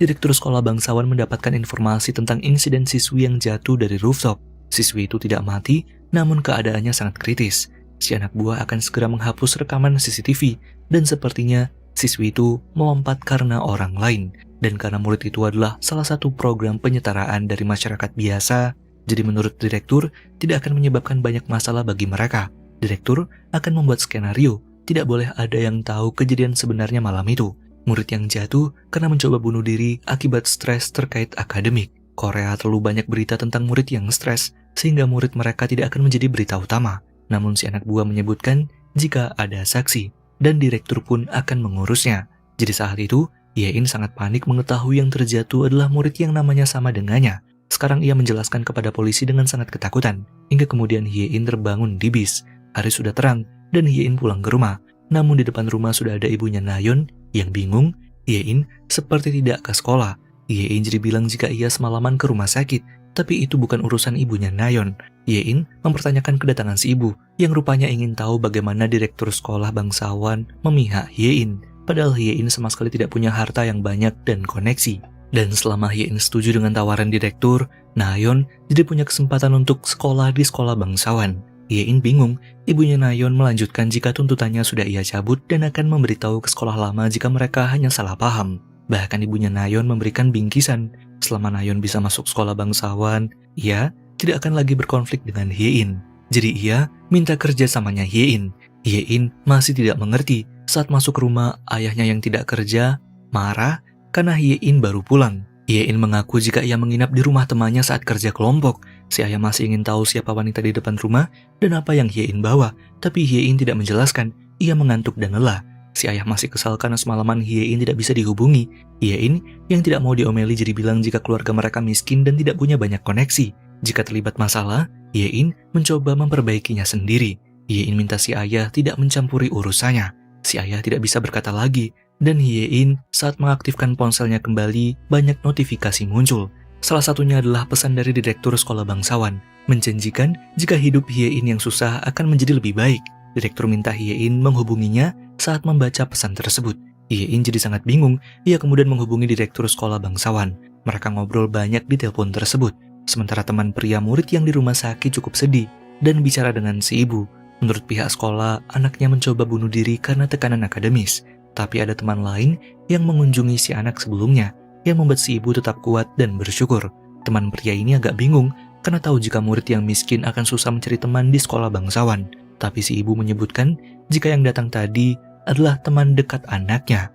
direktur sekolah bangsawan mendapatkan informasi tentang insiden siswi yang jatuh dari rooftop. Siswi itu tidak mati, namun keadaannya sangat kritis. Si anak buah akan segera menghapus rekaman CCTV, dan sepertinya siswi itu melompat karena orang lain. Dan karena murid itu adalah salah satu program penyetaraan dari masyarakat biasa, jadi menurut direktur tidak akan menyebabkan banyak masalah bagi mereka. Direktur akan membuat skenario, tidak boleh ada yang tahu kejadian sebenarnya malam itu. murid yang jatuh karena mencoba bunuh diri akibat stres terkait akademik. Korea terlalu banyak berita tentang murid yang stres, sehingga murid mereka tidak akan menjadi berita utama. Namun si anak buah menyebutkan jika ada saksi, dan direktur pun akan mengurusnya. Jadi saat itu, Yein sangat panik mengetahui yang terjatuh adalah murid yang namanya sama dengannya. Sekarang ia menjelaskan kepada polisi dengan sangat ketakutan, hingga kemudian Yein terbangun di bis. Hari sudah terang, dan Yein pulang ke rumah. Namun di depan rumah sudah ada ibunya Nayeon yang bingung. Yein seperti tidak ke sekolah. Yein jadi bilang jika ia semalaman ke rumah sakit, tapi itu bukan urusan ibunya Nayeon. Yein mempertanyakan kedatangan si ibu, yang rupanya ingin tahu bagaimana direktur sekolah bangsawan memihak Yein. Padahal Yein sama sekali tidak punya harta yang banyak dan koneksi. Dan selama Yein setuju dengan tawaran direktur, Nayeon jadi punya kesempatan untuk sekolah di sekolah bangsawan. Yein bingung, ibunya Nayeon melanjutkan jika tuntutannya sudah ia cabut dan akan memberitahu ke sekolah lama jika mereka hanya salah paham. Bahkan ibunya Nayeon memberikan bingkisan, selama Nayeon bisa masuk sekolah bangsawan, ia tidak akan lagi berkonflik dengan Yein. Jadi ia minta kerja samanya Yein. Yein masih tidak mengerti. Saat masuk rumah, ayahnya yang tidak kerja marah karena Yein baru pulang. Yein mengaku jika ia menginap di rumah temannya saat kerja kelompok. Si ayah masih ingin tahu siapa wanita di depan rumah dan apa yang Yein bawa, tapi Yein tidak menjelaskan. Ia mengantuk dan lelah. Si ayah masih kesal karena semalaman Yein tidak bisa dihubungi. Yein yang tidak mau diomeli jadi bilang jika keluarga mereka miskin dan tidak punya banyak koneksi. Jika terlibat masalah, Yein mencoba memperbaikinya sendiri. Yein minta si ayah tidak mencampuri urusannya. Si ayah tidak bisa berkata lagi, dan Yein saat mengaktifkan ponselnya kembali, banyak notifikasi muncul. Salah satunya adalah pesan dari direktur sekolah bangsawan, menjanjikan jika hidup Yein yang susah akan menjadi lebih baik. Direktur minta Yein menghubunginya saat membaca pesan tersebut. Yein jadi sangat bingung, ia kemudian menghubungi direktur sekolah bangsawan. Mereka ngobrol banyak di telepon tersebut. Sementara teman pria murid yang di rumah sakit cukup sedih dan bicara dengan si ibu. Menurut pihak sekolah, anaknya mencoba bunuh diri karena tekanan akademis. Tapi ada teman lain yang mengunjungi si anak sebelumnya, yang membuat si ibu tetap kuat dan bersyukur. Teman pria ini agak bingung karena tahu jika murid yang miskin akan susah mencari teman di sekolah bangsawan. Tapi si ibu menyebutkan jika yang datang tadi adalah teman dekat anaknya.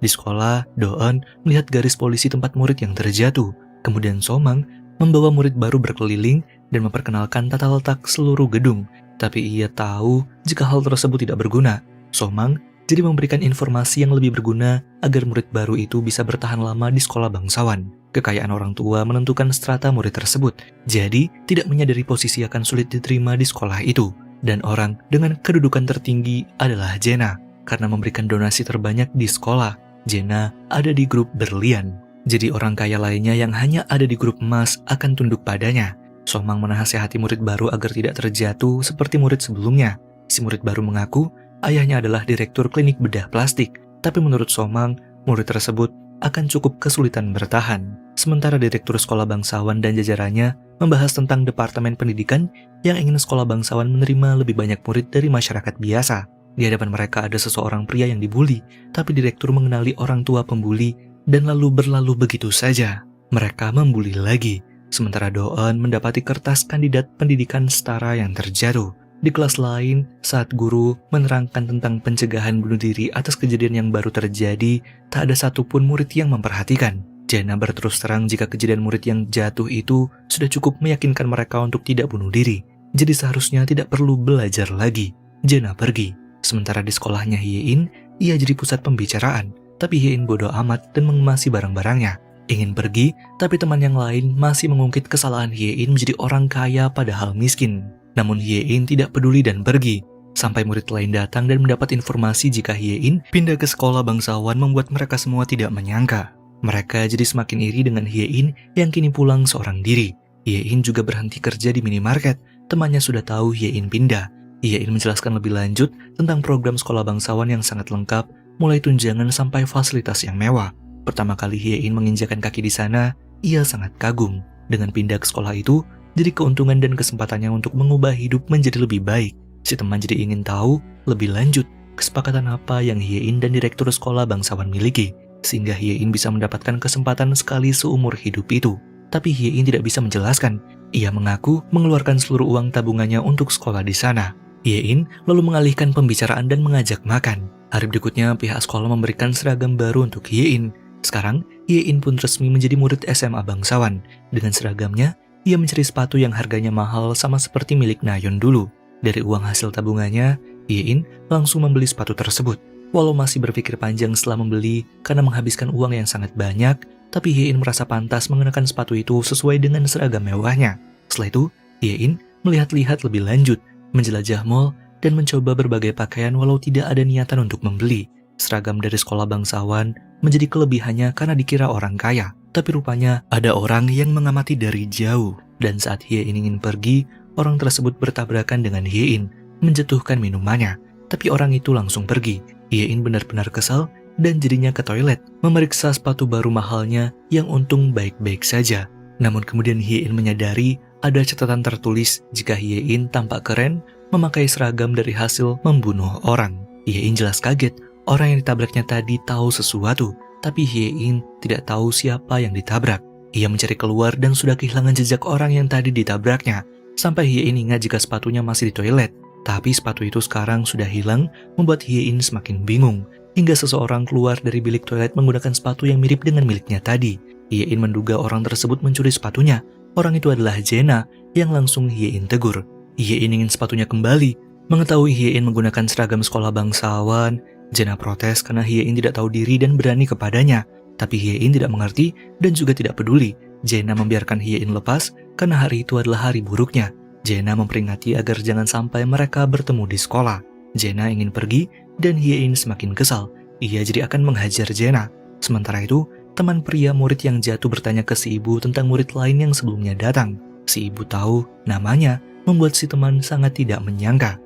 Di sekolah, Doeon melihat garis polisi tempat murid yang terjatuh. Kemudian Somang membawa murid baru berkeliling dan memperkenalkan tata letak seluruh gedung. Tapi ia tahu jika hal tersebut tidak berguna. Somang jadi memberikan informasi yang lebih berguna agar murid baru itu bisa bertahan lama di sekolah bangsawan. Kekayaan orang tua menentukan strata murid tersebut, jadi tidak menyadari posisi akan sulit diterima di sekolah itu. Dan orang dengan kedudukan tertinggi adalah Jena, karena memberikan donasi terbanyak di sekolah. Jena ada di grup berlian, jadi orang kaya lainnya yang hanya ada di grup emas akan tunduk padanya. Somang menasihati murid baru agar tidak terjatuh seperti murid sebelumnya. Si murid baru mengaku ayahnya adalah direktur klinik bedah plastik, tapi menurut Somang, murid tersebut akan cukup kesulitan bertahan. Sementara direktur sekolah bangsawan dan jajarannya membahas tentang departemen pendidikan yang ingin sekolah bangsawan menerima lebih banyak murid dari masyarakat biasa. Di hadapan mereka ada seseorang pria yang dibuli, tapi direktur mengenali orang tua pembuli dan lalu berlalu begitu saja. Mereka membuli lagi, sementara Doeon mendapati kertas kandidat pendidikan setara yang terjatuh. Di kelas lain, saat guru menerangkan tentang pencegahan bunuh diri atas kejadian yang baru terjadi, tak ada satupun murid yang memperhatikan. Jena berterus terang jika kejadian murid yang jatuh itu sudah cukup meyakinkan mereka untuk tidak bunuh diri. Jadi seharusnya tidak perlu belajar lagi. Jena pergi. Sementara di sekolahnya Yein, ia jadi pusat pembicaraan. Tapi Yein bodoh amat dan mengemasi barang-barangnya. Ingin pergi, tapi teman yang lain masih mengungkit kesalahan Yein menjadi orang kaya padahal miskin. Namun Yein tidak peduli dan pergi. Sampai murid lain datang dan mendapat informasi jika Yein pindah ke sekolah bangsawan membuat mereka semua tidak menyangka. Mereka jadi semakin iri dengan Yein yang kini pulang seorang diri. Yein juga berhenti kerja di minimarket. Temannya sudah tahu Yein pindah. Yein menjelaskan lebih lanjut tentang program sekolah bangsawan yang sangat lengkap, mulai tunjangan sampai fasilitas yang mewah. Pertama kali Yein menginjakan kaki di sana, ia sangat kagum. Dengan pindah ke sekolah itu, jadi keuntungan dan kesempatannya untuk mengubah hidup menjadi lebih baik. Si teman jadi ingin tahu lebih lanjut kesepakatan apa yang Yein dan direktur sekolah bangsawan miliki, sehingga Yein bisa mendapatkan kesempatan sekali seumur hidup itu. Tapi Yein tidak bisa menjelaskan. Ia mengaku mengeluarkan seluruh uang tabungannya untuk sekolah di sana. Yein lalu mengalihkan pembicaraan dan mengajak makan. Hari berikutnya, pihak sekolah memberikan seragam baru untuk Yein. Sekarang, Yein pun resmi menjadi murid SMA bangsawan. Dengan seragamnya, ia mencari sepatu yang harganya mahal sama seperti milik Nayeon dulu. Dari uang hasil tabungannya, Yein langsung membeli sepatu tersebut. Walau masih berpikir panjang setelah membeli karena menghabiskan uang yang sangat banyak, tapi Yein merasa pantas mengenakan sepatu itu sesuai dengan seragam mewahnya. Setelah itu, Yein melihat-lihat lebih lanjut, menjelajah mall, dan mencoba berbagai pakaian walau tidak ada niatan untuk membeli. Seragam dari sekolah bangsawan menjadi kelebihannya karena dikira orang kaya. Tapi rupanya ada orang yang mengamati dari jauh. Dan saat Yein ingin pergi, orang tersebut bertabrakan dengan Yein, menjatuhkan minumannya. Tapi orang itu langsung pergi. Yein benar-benar kesal dan jadinya ke toilet, memeriksa sepatu baru mahalnya yang untung baik-baik saja. Namun kemudian Yein menyadari ada catatan tertulis jika Yein tampak keren memakai seragam dari hasil membunuh orang. Yein jelas kaget, orang yang ditabraknya tadi tahu sesuatu, tapi Yein tidak tahu siapa yang ditabrak. Ia mencari keluar dan sudah kehilangan jejak orang yang tadi ditabraknya. Sampai Yein ingat jika sepatunya masih di toilet, tapi sepatu itu sekarang sudah hilang, membuat Yein semakin bingung. Hingga seseorang keluar dari bilik toilet menggunakan sepatu yang mirip dengan miliknya tadi. Yein menduga orang tersebut mencuri sepatunya. Orang itu adalah Jena, yang langsung Yein tegur. Yein ingin sepatunya kembali. Mengetahui Yein menggunakan seragam sekolah bangsawan, Jena protes karena Yein tidak tahu diri dan berani kepadanya. Tapi Yein tidak mengerti dan juga tidak peduli. Jena membiarkan Yein lepas karena hari itu adalah hari buruknya. Jena memperingati agar jangan sampai mereka bertemu di sekolah. Jena ingin pergi dan Yein semakin kesal. Ia jadi akan menghajar Jena. Sementara itu, teman pria murid yang jatuh bertanya ke si ibu tentang murid lain yang sebelumnya datang. Si ibu tahu namanya, membuat si teman sangat tidak menyangka.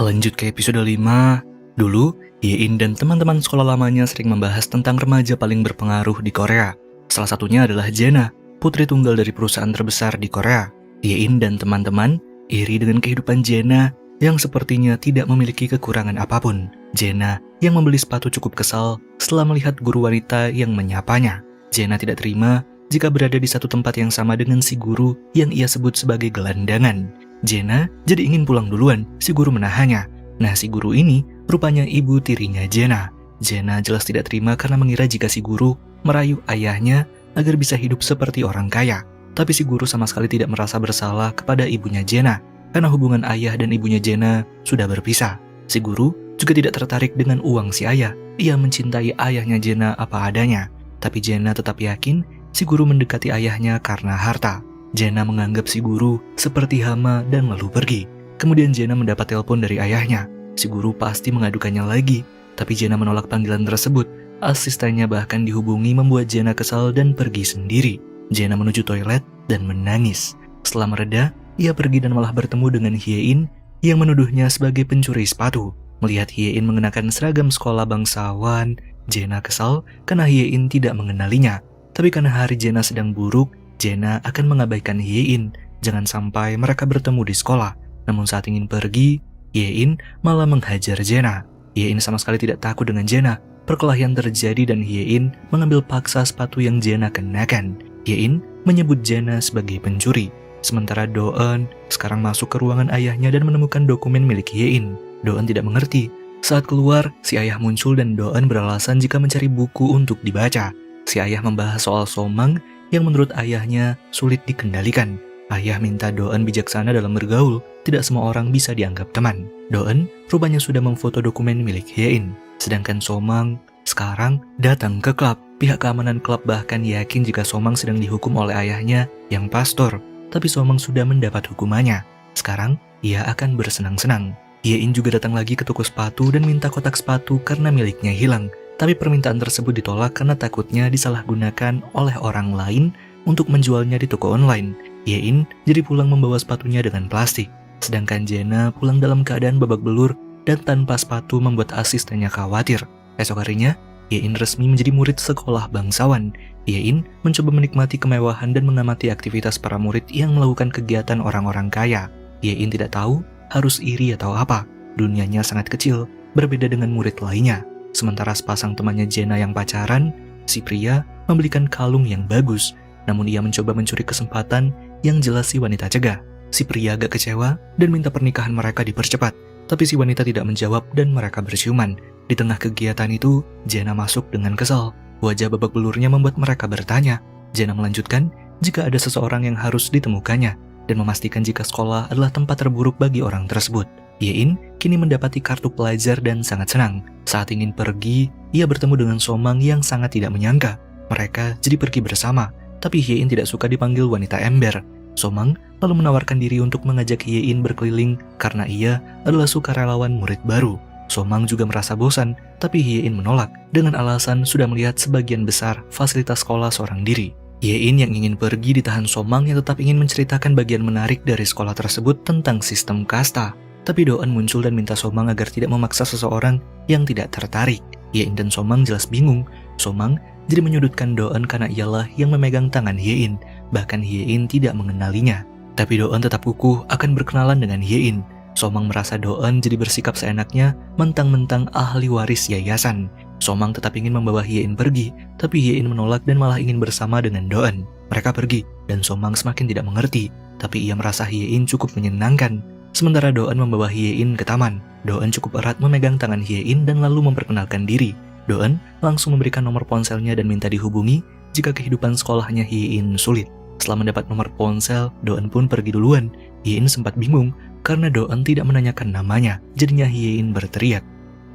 Lanjut ke episode 5. Dulu, Yein dan teman-teman sekolah lamanya sering membahas tentang remaja paling berpengaruh di Korea. Salah satunya adalah Jena, putri tunggal dari perusahaan terbesar di Korea. Yein dan teman-teman iri dengan kehidupan Jena yang sepertinya tidak memiliki kekurangan apapun. Jena yang membeli sepatu cukup kesal setelah melihat guru wanita yang menyapanya. Jena tidak terima jika berada di satu tempat yang sama dengan si guru yang ia sebut sebagai gelandangan. Jena jadi ingin pulang duluan, si guru menahannya. Nah, si guru ini rupanya ibu tirinya Jena. Jena jelas tidak terima karena mengira jika si guru merayu ayahnya agar bisa hidup seperti orang kaya. Tapi si guru sama sekali tidak merasa bersalah kepada ibunya Jena, karena hubungan ayah dan ibunya Jena sudah berpisah. Si guru juga tidak tertarik dengan uang si ayah. Ia mencintai ayahnya Jena apa adanya. Tapi Jena tetap yakin si guru mendekati ayahnya karena harta. Jena menganggap si guru seperti hama dan lalu pergi. Kemudian Jena mendapat telepon dari ayahnya. Si guru pasti mengadukannya lagi. Tapi Jena menolak panggilan tersebut. Asistennya bahkan dihubungi membuat Jena kesal dan pergi sendiri. Jena menuju toilet dan menangis. Setelah mereda, ia pergi dan malah bertemu dengan Yein yang menuduhnya sebagai pencuri sepatu. Melihat Yein mengenakan seragam sekolah bangsawan, Jena kesal karena Yein tidak mengenalinya. Tapi karena hari Jena sedang buruk, Jena akan mengabaikan Yein. Jangan sampai mereka bertemu di sekolah. Namun saat ingin pergi, Yein malah menghajar Jena. Yein sama sekali tidak takut dengan Jena. Perkelahian terjadi dan Yein mengambil paksa sepatu yang Jena kenakan. Yein menyebut Jena sebagai pencuri. Sementara Doeun sekarang masuk ke ruangan ayahnya dan menemukan dokumen milik Yein. Doeun tidak mengerti. Saat keluar, si ayah muncul dan Doeun beralasan jika mencari buku untuk dibaca. Si ayah membahas soal Somang yang menurut ayahnya sulit dikendalikan. Ayah minta Doeun bijaksana dalam bergaul. Tidak semua orang bisa dianggap teman. Doeun rupanya sudah memfoto dokumen milik Yein. Sedangkan Somang sekarang datang ke klub. Pihak keamanan klub bahkan yakin jika Somang sedang dihukum oleh ayahnya yang pastor. Tapi Somang sudah mendapat hukumannya. Sekarang, ia akan bersenang-senang. Yein juga datang lagi ke toko sepatu dan minta kotak sepatu karena miliknya hilang. Tapi permintaan tersebut ditolak karena takutnya disalahgunakan oleh orang lain untuk menjualnya di toko online. Yein jadi pulang membawa sepatunya dengan plastik. Sedangkan Jena pulang dalam keadaan babak belur dan tanpa sepatu membuat asistennya khawatir. Esok harinya, Yein resmi menjadi murid sekolah bangsawan. Yein mencoba menikmati kemewahan dan mengamati aktivitas para murid yang melakukan kegiatan orang-orang kaya. Yein tidak tahu harus iri atau apa. Dunianya sangat kecil, berbeda dengan murid lainnya. Sementara sepasang temannya Jena yang pacaran, si pria membelikan kalung yang bagus. Namun ia mencoba mencuri kesempatan yang jelas si wanita cegah. Si pria agak kecewa dan minta pernikahan mereka dipercepat. Tapi si wanita tidak menjawab dan mereka berciuman. Di tengah kegiatan itu, Jenna masuk dengan kesal. Wajah babak belurnya membuat mereka bertanya. Jenna melanjutkan jika ada seseorang yang harus ditemukannya dan memastikan jika sekolah adalah tempat terburuk bagi orang tersebut. Yein kini mendapati kartu pelajar dan sangat senang. Saat ingin pergi, ia bertemu dengan Somang yang sangat tidak menyangka. Mereka jadi pergi bersama, tapi Yein tidak suka dipanggil wanita ember. Somang lalu menawarkan diri untuk mengajak Yein berkeliling karena ia adalah sukarelawan murid baru. Somang juga merasa bosan, tapi Yein menolak dengan alasan sudah melihat sebagian besar fasilitas sekolah seorang diri. Yein yang ingin pergi ditahan Somang yang tetap ingin menceritakan bagian menarik dari sekolah tersebut tentang sistem kasta. Tapi Doan muncul dan minta Somang agar tidak memaksa seseorang yang tidak tertarik. Yein dan Somang jelas bingung. Somang jadi menyudutkan Doan karena ialah yang memegang tangan Yein. Bahkan Yein tidak mengenalinya. Tapi Doan tetap kukuh akan berkenalan dengan Yein. Somang merasa Doan jadi bersikap seenaknya mentang-mentang ahli waris yayasan. Somang tetap ingin membawa Yein pergi, tapi Yein menolak dan malah ingin bersama dengan Doan. Mereka pergi, dan Somang semakin tidak mengerti, tapi ia merasa Yein cukup menyenangkan. Sementara Doan membawa Yein ke taman. Doan cukup erat memegang tangan Yein dan lalu memperkenalkan diri. Doan langsung memberikan nomor ponselnya dan minta dihubungi jika kehidupan sekolahnya Yein sulit. Setelah mendapat nomor ponsel, Doan pun pergi duluan. Yein sempat bingung karena Doan tidak menanyakan namanya, jadinya Yein berteriak.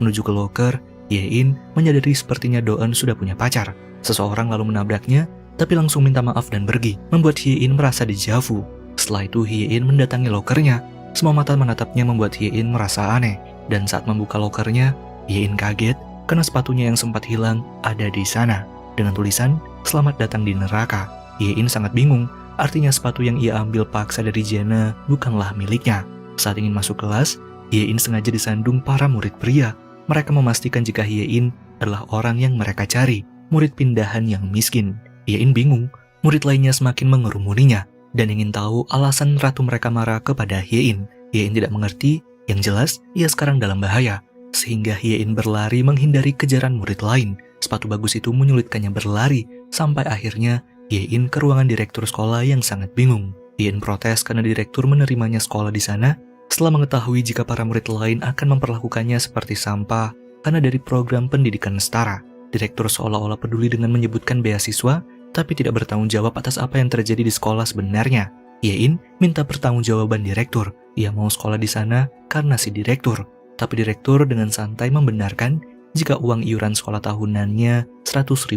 Menuju ke loker, Yein menyadari sepertinya Doan sudah punya pacar. Seseorang lalu menabraknya, tapi langsung minta maaf dan pergi, membuat Yein merasa dejavu. Setelah itu Yein mendatangi lokernya. Semua mata menatapnya membuat Yein merasa aneh, dan saat membuka lokernya, Yein kaget karena sepatunya yang sempat hilang ada di sana. Dengan tulisan, "Selamat datang di neraka." Yein sangat bingung, artinya sepatu yang ia ambil paksa dari Jenna bukanlah miliknya. Saat ingin masuk kelas, Yein sengaja disandung para murid pria. Mereka memastikan jika Yein adalah orang yang mereka cari, murid pindahan yang miskin. Yein bingung, murid lainnya semakin mengerumuninya dan ingin tahu alasan ratu mereka marah kepada Yein. Yein tidak mengerti, yang jelas ia sekarang dalam bahaya. Sehingga Yein berlari menghindari kejaran murid lain. Sepatu bagus itu menyulitkannya berlari, sampai akhirnya Yein ke ruangan direktur sekolah yang sangat bingung. Yein protes karena direktur menerimanya sekolah di sana setelah mengetahui jika para murid lain akan memperlakukannya seperti sampah karena dari program pendidikan setara. Direktur seolah-olah peduli dengan menyebutkan beasiswa, tapi tidak bertanggung jawab atas apa yang terjadi di sekolah sebenarnya. Yein minta pertanggungjawaban direktur. Ia mau sekolah di sana karena si direktur. Tapi direktur dengan santai membenarkan jika uang iuran sekolah tahunannya $100.000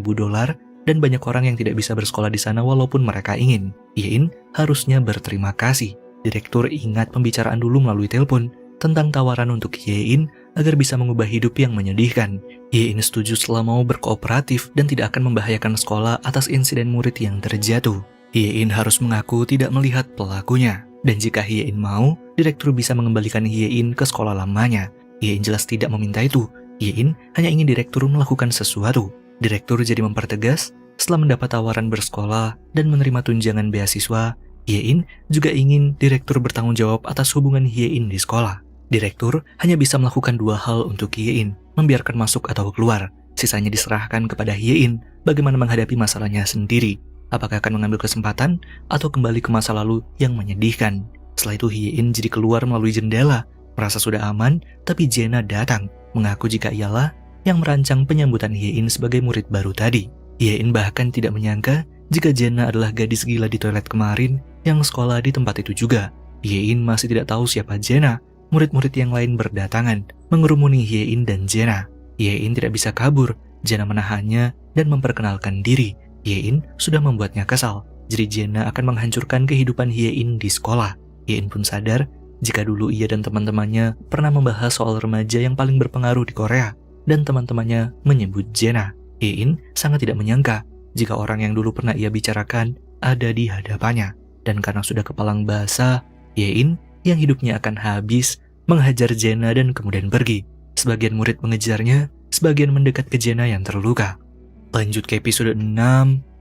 dan banyak orang yang tidak bisa bersekolah di sana walaupun mereka ingin. Yein harusnya berterima kasih. Direktur ingat pembicaraan dulu melalui telepon tentang tawaran untuk Yein agar bisa mengubah hidup yang menyedihkan. Yein setuju setelah mau berkooperatif dan tidak akan membahayakan sekolah atas insiden murid yang terjatuh. Yein harus mengaku tidak melihat pelakunya. Dan jika Yein mau, direktur bisa mengembalikan Yein ke sekolah lamanya. Yein jelas tidak meminta itu. Yein hanya ingin direktur melakukan sesuatu. Direktur jadi mempertegas, setelah mendapat tawaran bersekolah dan menerima tunjangan beasiswa, Yein juga ingin direktur bertanggung jawab atas hubungan Yein di sekolah. Direktur hanya bisa melakukan dua hal untuk Yein, membiarkan masuk atau keluar. Sisanya diserahkan kepada Yein bagaimana menghadapi masalahnya sendiri. Apakah akan mengambil kesempatan atau kembali ke masa lalu yang menyedihkan. Setelah itu Yein jadi keluar melalui jendela, merasa sudah aman, tapi Jenna datang, mengaku jika ialah yang merancang penyambutan Yein sebagai murid baru tadi. Yein bahkan tidak menyangka jika Jenna adalah gadis gila di toilet kemarin yang sekolah di tempat itu juga. Yein masih tidak tahu siapa Jenna. Murid-murid yang lain berdatangan, mengerumuni Yein dan Jenna. Yein tidak bisa kabur, Jenna menahannya dan memperkenalkan diri. Yein sudah membuatnya kesal, jadi Jenna akan menghancurkan kehidupan Yein di sekolah. Yein pun sadar jika dulu ia dan teman-temannya pernah membahas soal remaja yang paling berpengaruh di Korea, dan teman-temannya menyebut Jenna. Yein sangat tidak menyangka jika orang yang dulu pernah ia bicarakan ada di hadapannya. Dan karena sudah kepalang basah, Yein yang hidupnya akan habis menghajar Jenna dan kemudian pergi. Sebagian murid mengejarnya, sebagian mendekat ke Jenna yang terluka. Lanjut ke episode 6,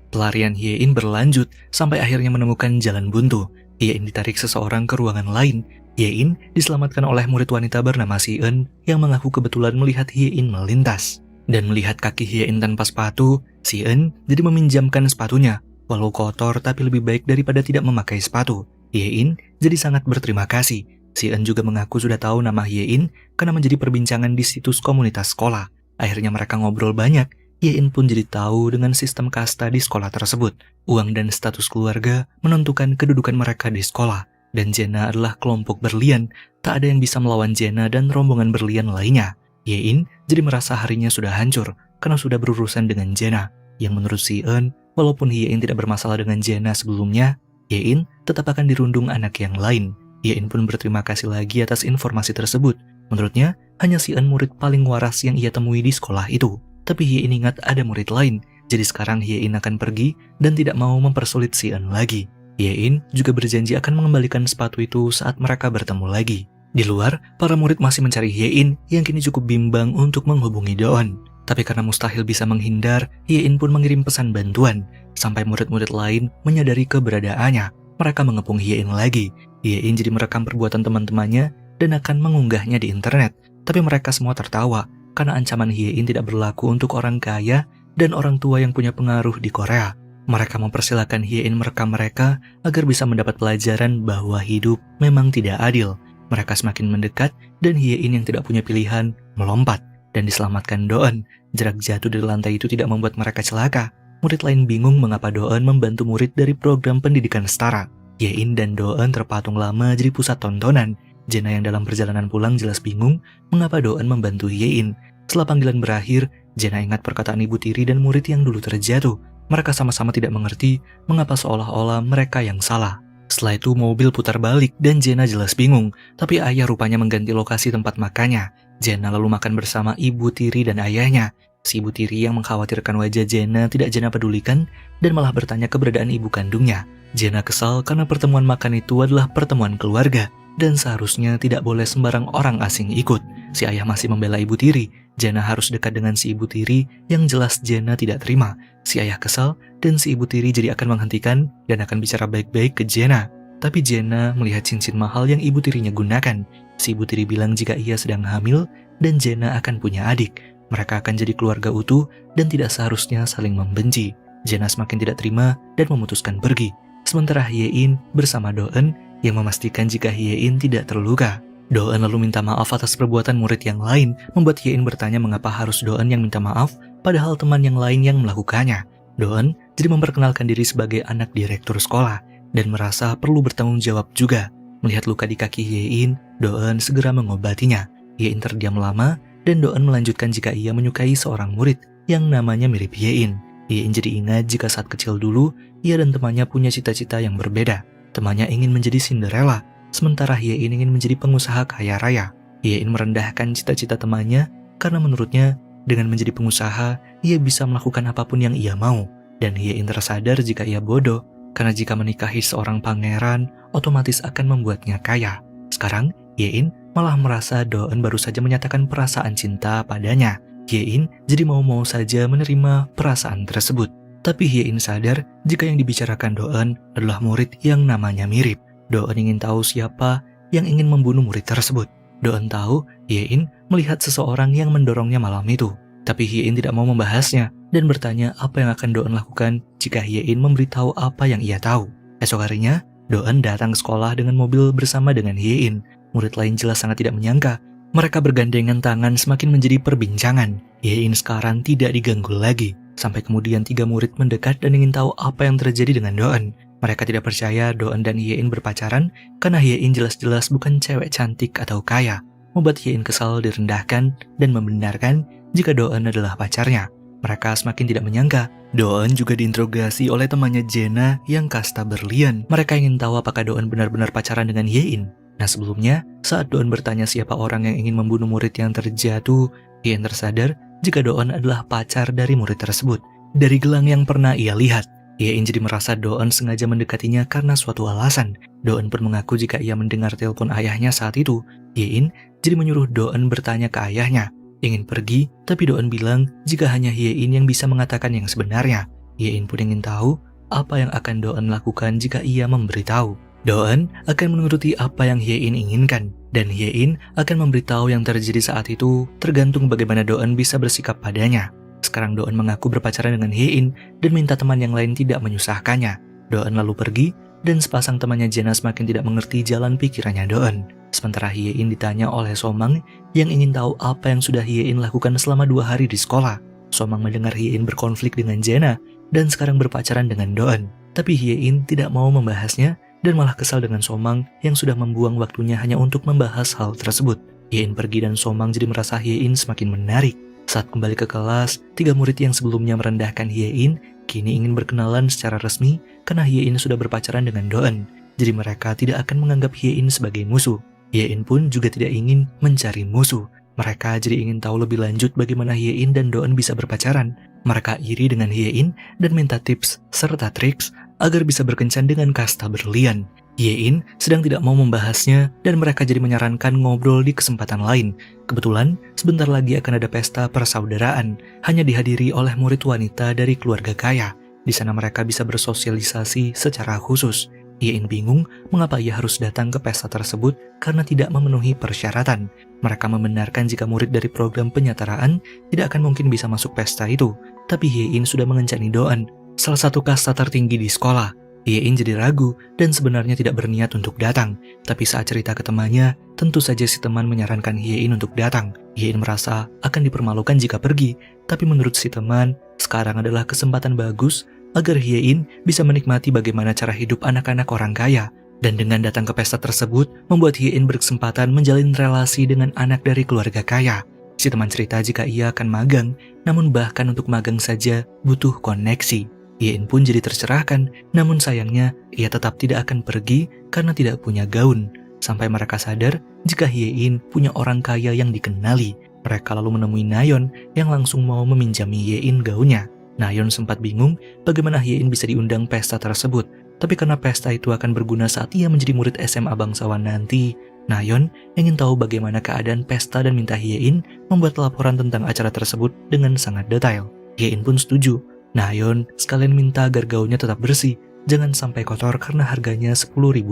pelarian Yein berlanjut sampai akhirnya menemukan jalan buntu. Yein ditarik seseorang ke ruangan lain. Yein diselamatkan oleh murid wanita bernama Si-eun yang mengaku kebetulan melihat Yein melintas. Dan melihat kaki Yein tanpa sepatu, Si-eun jadi meminjamkan sepatunya. Walau kotor tapi lebih baik daripada tidak memakai sepatu. Yein jadi sangat berterima kasih. Si-eun juga mengaku sudah tahu nama Hye-in karena menjadi perbincangan di situs komunitas sekolah. Akhirnya mereka ngobrol banyak. Hye-in pun jadi tahu dengan sistem kasta di sekolah tersebut. Uang dan status keluarga menentukan kedudukan mereka di sekolah. Dan Jena adalah kelompok berlian. Tak ada yang bisa melawan Jena dan rombongan berlian lainnya. Hye-in jadi merasa harinya sudah hancur karena sudah berurusan dengan Jena. Yang menurut Si-eun, walaupun Hye-in tidak bermasalah dengan Jena sebelumnya, Hye-in tetap akan dirundung anak yang lain. Hye-in pun berterima kasih lagi atas informasi tersebut. Menurutnya, hanya Si-eun murid paling waras yang ia temui di sekolah itu. Tapi Hye-in ingat ada murid lain, jadi sekarang Hye-in akan pergi dan tidak mau mempersulit Si-eun lagi. Hye-in juga berjanji akan mengembalikan sepatu itu saat mereka bertemu lagi. Di luar, para murid masih mencari Hye-in yang kini cukup bimbang untuk menghubungi Do-eun. Tapi karena mustahil bisa menghindar, Hye-in pun mengirim pesan bantuan. Sampai murid-murid lain menyadari keberadaannya, mereka mengepung Hye-in lagi. Hye-in jadi merekam perbuatan teman-temannya dan akan mengunggahnya di internet. Tapi mereka semua tertawa karena ancaman Hye-in tidak berlaku untuk orang kaya dan orang tua yang punya pengaruh di Korea. Mereka mempersilahkan Hye-in merekam mereka agar bisa mendapat pelajaran bahwa hidup memang tidak adil. Mereka semakin mendekat dan Hye-in yang tidak punya pilihan melompat dan diselamatkan Do-eun. Jarak jatuh dari lantai itu tidak membuat mereka celaka. Murid lain bingung mengapa Do-eun membantu murid dari program pendidikan setara. Hye-in dan Do-eun terpatung lama jadi pusat tontonan. Jena yang dalam perjalanan pulang jelas bingung mengapa Do-eun membantu Hye-in. Setelah panggilan berakhir, Jena ingat perkataan ibu tiri dan murid yang dulu terjatuh. Mereka sama-sama tidak mengerti mengapa seolah-olah mereka yang salah. Setelah itu mobil putar balik dan Jena jelas bingung, tapi ayah rupanya mengganti lokasi tempat makannya. Jena lalu makan bersama ibu tiri dan ayahnya. Si ibu tiri yang mengkhawatirkan wajah Jena tidak Jena pedulikan dan malah bertanya keberadaan ibu kandungnya. Jena kesal karena pertemuan makan itu adalah pertemuan keluarga dan seharusnya tidak boleh sembarang orang asing ikut. Si ayah masih membela ibu tiri. Jena harus dekat dengan si ibu tiri yang jelas Jena tidak terima. Si ayah kesal dan si ibu tiri jadi akan menghentikan dan akan bicara baik-baik ke Jena. Tapi Jena melihat cincin mahal yang ibu tirinya gunakan. Si ibu tiri bilang jika ia sedang hamil dan Jena akan punya adik. Mereka akan jadi keluarga utuh dan tidak seharusnya saling membenci. Jena semakin tidak terima dan memutuskan pergi. Sementara Hye-in bersama Do-eun yang memastikan jika Hye-in tidak terluka. Do-eun lalu minta maaf atas perbuatan murid yang lain, membuat Hye-in bertanya mengapa harus Do-eun yang minta maaf, padahal teman yang lain yang melakukannya. Do-eun jadi memperkenalkan diri sebagai anak direktur sekolah, dan merasa perlu bertanggung jawab juga. Melihat luka di kaki Hye-in, Do-eun segera mengobatinya. Hye-in terdiam lama, dan Do-eun melanjutkan jika ia menyukai seorang murid yang namanya mirip Hye-in. Hye-in jadi ingat jika saat kecil dulu, ia dan temannya punya cita-cita yang berbeda. Temannya ingin menjadi Cinderella, sementara Hye-in ingin menjadi pengusaha kaya raya. Hye-in merendahkan cita-cita temannya karena menurutnya dengan menjadi pengusaha, ia bisa melakukan apapun yang ia mau. Dan Hye-in tersadar jika ia bodoh, karena jika menikahi seorang pangeran, otomatis akan membuatnya kaya. Sekarang, Hye-in malah merasa Do-eun baru saja menyatakan perasaan cinta padanya. Hye-in jadi mau-mau saja menerima perasaan tersebut. Tapi Hye-in sadar jika yang dibicarakan Do-eun adalah murid yang namanya mirip. Do-eun ingin tahu siapa yang ingin membunuh murid tersebut. Do-eun tahu Hye-in melihat seseorang yang mendorongnya malam itu. Tapi Hye-in tidak mau membahasnya dan bertanya apa yang akan Do-eun lakukan jika Hye-in memberitahu apa yang ia tahu. Esok harinya, Do-eun datang ke sekolah dengan mobil bersama dengan Hye-in. Murid lain jelas sangat tidak menyangka. Mereka bergandengan tangan semakin menjadi perbincangan. Hye-in sekarang tidak diganggu lagi. Sampai kemudian 3 murid mendekat dan ingin tahu apa yang terjadi dengan Do-eun. Mereka tidak percaya Do-eun dan Hye-in berpacaran karena Hye-in jelas-jelas bukan cewek cantik atau kaya. Membuat Hye-in kesal direndahkan dan membenarkan jika Do-eun adalah pacarnya. Mereka semakin tidak menyangka. Do-eun juga diinterogasi oleh temannya Jena yang kasta berlian. Mereka ingin tahu apakah Do-eun benar-benar pacaran dengan Hye-in. Nah sebelumnya, saat Do-eun bertanya siapa orang yang ingin membunuh murid yang terjatuh, Hye-in tersadar jika Do-eun adalah pacar dari murid tersebut. Dari gelang yang pernah ia lihat, Hye-in jadi merasa Do-eun sengaja mendekatinya karena suatu alasan. Do-eun pun mengaku jika ia mendengar telepon ayahnya saat itu. Hye-in jadi menyuruh Do-eun bertanya ke ayahnya. Ingin pergi, tapi Do-eun bilang jika hanya Hye-in yang bisa mengatakan yang sebenarnya. Hye-in pun ingin tahu apa yang akan Do-eun lakukan jika ia memberitahu. Do-eun akan menuruti apa yang Hye-in inginkan, dan Hye-in akan memberitahu yang terjadi saat itu tergantung bagaimana Do-eun bisa bersikap padanya. Sekarang Do-eun mengaku berpacaran dengan Hye-in dan minta teman yang lain tidak menyusahkannya. Do-eun lalu pergi, dan sepasang temannya Jena semakin tidak mengerti jalan pikirannya Do-eun. Sementara Hyein ditanya oleh Somang yang ingin tahu apa yang sudah Hyein lakukan selama 2 hari di sekolah. Somang mendengar Hyein berkonflik dengan Jaena dan sekarang berpacaran dengan Doeun. Tapi Hyein tidak mau membahasnya dan malah kesal dengan Somang yang sudah membuang waktunya hanya untuk membahas hal tersebut. Hyein pergi dan Somang jadi merasa Hyein semakin menarik. Saat kembali ke kelas, 3 murid yang sebelumnya merendahkan Hyein kini ingin berkenalan secara resmi karena Hyein sudah berpacaran dengan Doeun. Jadi mereka tidak akan menganggap Hyein sebagai musuh. Hyein pun juga tidak ingin mencari musuh. Mereka jadi ingin tahu lebih lanjut bagaimana Hyein dan Doeun bisa berpacaran. Mereka iri dengan Hyein dan minta tips serta triks agar bisa berkencan dengan kasta berlian. Hyein sedang tidak mau membahasnya dan mereka jadi menyarankan ngobrol di kesempatan lain. Kebetulan sebentar lagi akan ada pesta persaudaraan, hanya dihadiri oleh murid wanita dari keluarga kaya. Di sana mereka bisa bersosialisasi secara khusus. Hyein bingung mengapa ia harus datang ke pesta tersebut karena tidak memenuhi persyaratan. Mereka membenarkan jika murid dari program penyetaraan tidak akan mungkin bisa masuk pesta itu. Tapi Hyein sudah mengencani Doeun, salah satu kasta tertinggi di sekolah. Hyein jadi ragu dan sebenarnya tidak berniat untuk datang. Tapi saat cerita ke temannya, tentu saja si teman menyarankan Hyein untuk datang. Hyein merasa akan dipermalukan jika pergi. Tapi menurut si teman, sekarang adalah kesempatan bagus agar Hyein bisa menikmati bagaimana cara hidup anak-anak orang kaya. Dan dengan datang ke pesta tersebut, membuat Hyein berkesempatan menjalin relasi dengan anak dari keluarga kaya. Si teman cerita jika ia akan magang, namun bahkan untuk magang saja butuh koneksi. Hyein pun jadi tercerahkan, namun sayangnya ia tetap tidak akan pergi karena tidak punya gaun. Sampai mereka sadar jika Hyein punya orang kaya yang dikenali. Mereka lalu menemui Nayeon yang langsung mau meminjami Hyein gaunnya. Nayeon sempat bingung bagaimana Hyein bisa diundang pesta tersebut. Tapi karena pesta itu akan berguna saat ia menjadi murid SMA bangsawan nanti, Nayeon ingin tahu bagaimana keadaan pesta dan minta Hyein membuat laporan tentang acara tersebut dengan sangat detail. Hyein pun setuju. Nayeon sekalian minta agar gaunnya tetap bersih, jangan sampai kotor karena harganya $10.000.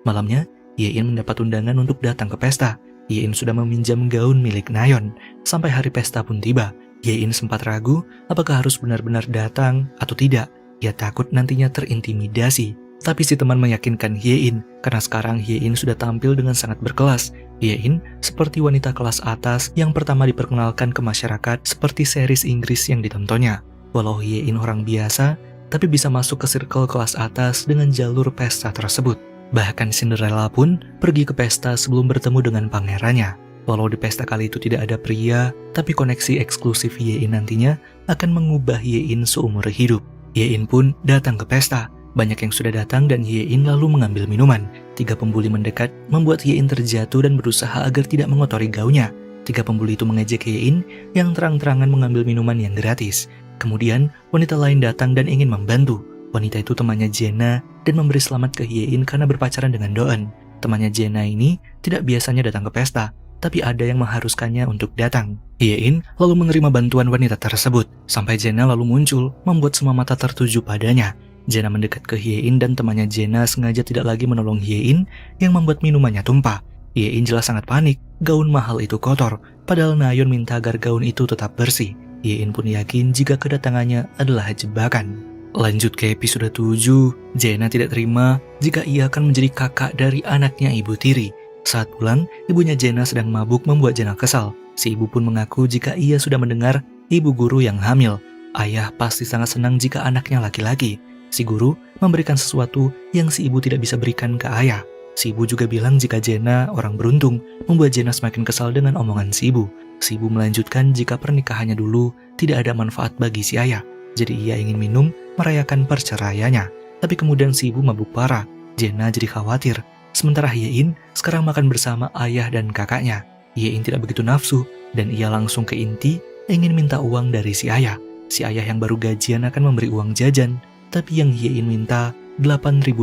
Malamnya, Hyein mendapat undangan untuk datang ke pesta. Hyein sudah meminjam gaun milik Nayeon. Sampai hari pesta pun tiba. Hyein sempat ragu apakah harus benar-benar datang atau tidak. Ia takut nantinya terintimidasi. Tapi si teman meyakinkan Hyein karena sekarang Hyein sudah tampil dengan sangat berkelas. Hyein seperti wanita kelas atas yang pertama diperkenalkan ke masyarakat seperti series Inggris yang ditontonnya. Walau Hyein orang biasa, tapi bisa masuk ke circle kelas atas dengan jalur pesta tersebut. Bahkan Cinderella pun pergi ke pesta sebelum bertemu dengan pangerannya. Walau di pesta kali itu tidak ada pria, tapi koneksi eksklusif Hyein nantinya akan mengubah Hyein seumur hidup. Hyein pun datang ke pesta. Banyak yang sudah datang dan Hyein lalu mengambil minuman. 3 pembuli mendekat membuat Hyein terjatuh dan berusaha agar tidak mengotori gaunnya. 3 pembuli itu mengejek Hyein yang terang-terangan mengambil minuman yang gratis. Kemudian wanita lain datang dan ingin membantu. Wanita itu temannya Jaena dan memberi selamat ke Hyein karena berpacaran dengan Doeun. Temannya Jaena ini tidak biasanya datang ke pesta, tapi ada yang mengharuskannya untuk datang. Hyein lalu menerima bantuan wanita tersebut, sampai Jaena lalu muncul, membuat semua mata tertuju padanya. Jaena mendekat ke Hyein dan temannya Jaena sengaja tidak lagi menolong Hyein yang membuat minumannya tumpah. Hyein jelas sangat panik, gaun mahal itu kotor, padahal Nayeon minta agar gaun itu tetap bersih. Hyein pun yakin jika kedatangannya adalah jebakan. Lanjut ke episode 7, Jaena tidak terima jika ia akan menjadi kakak dari anaknya ibu tiri. Saat pulang, ibunya Jaena sedang mabuk membuat Jaena kesal. Si ibu pun mengaku jika ia sudah mendengar ibu guru yang hamil. Ayah pasti sangat senang jika anaknya laki-laki. Si guru memberikan sesuatu yang si ibu tidak bisa berikan ke ayah. Si ibu juga bilang jika Jaena orang beruntung, membuat Jaena semakin kesal dengan omongan si ibu. Si ibu melanjutkan jika pernikahannya dulu tidak ada manfaat bagi si ayah. Jadi ia ingin minum merayakan perceraiannya. Tapi kemudian si ibu mabuk parah. Jaena jadi khawatir. Sementara Hyein sekarang makan bersama ayah dan kakaknya. Hyein tidak begitu nafsu dan ia langsung ke inti ingin minta uang dari si ayah. Si ayah yang baru gajian akan memberi uang jajan. Tapi yang Hyein minta $8.000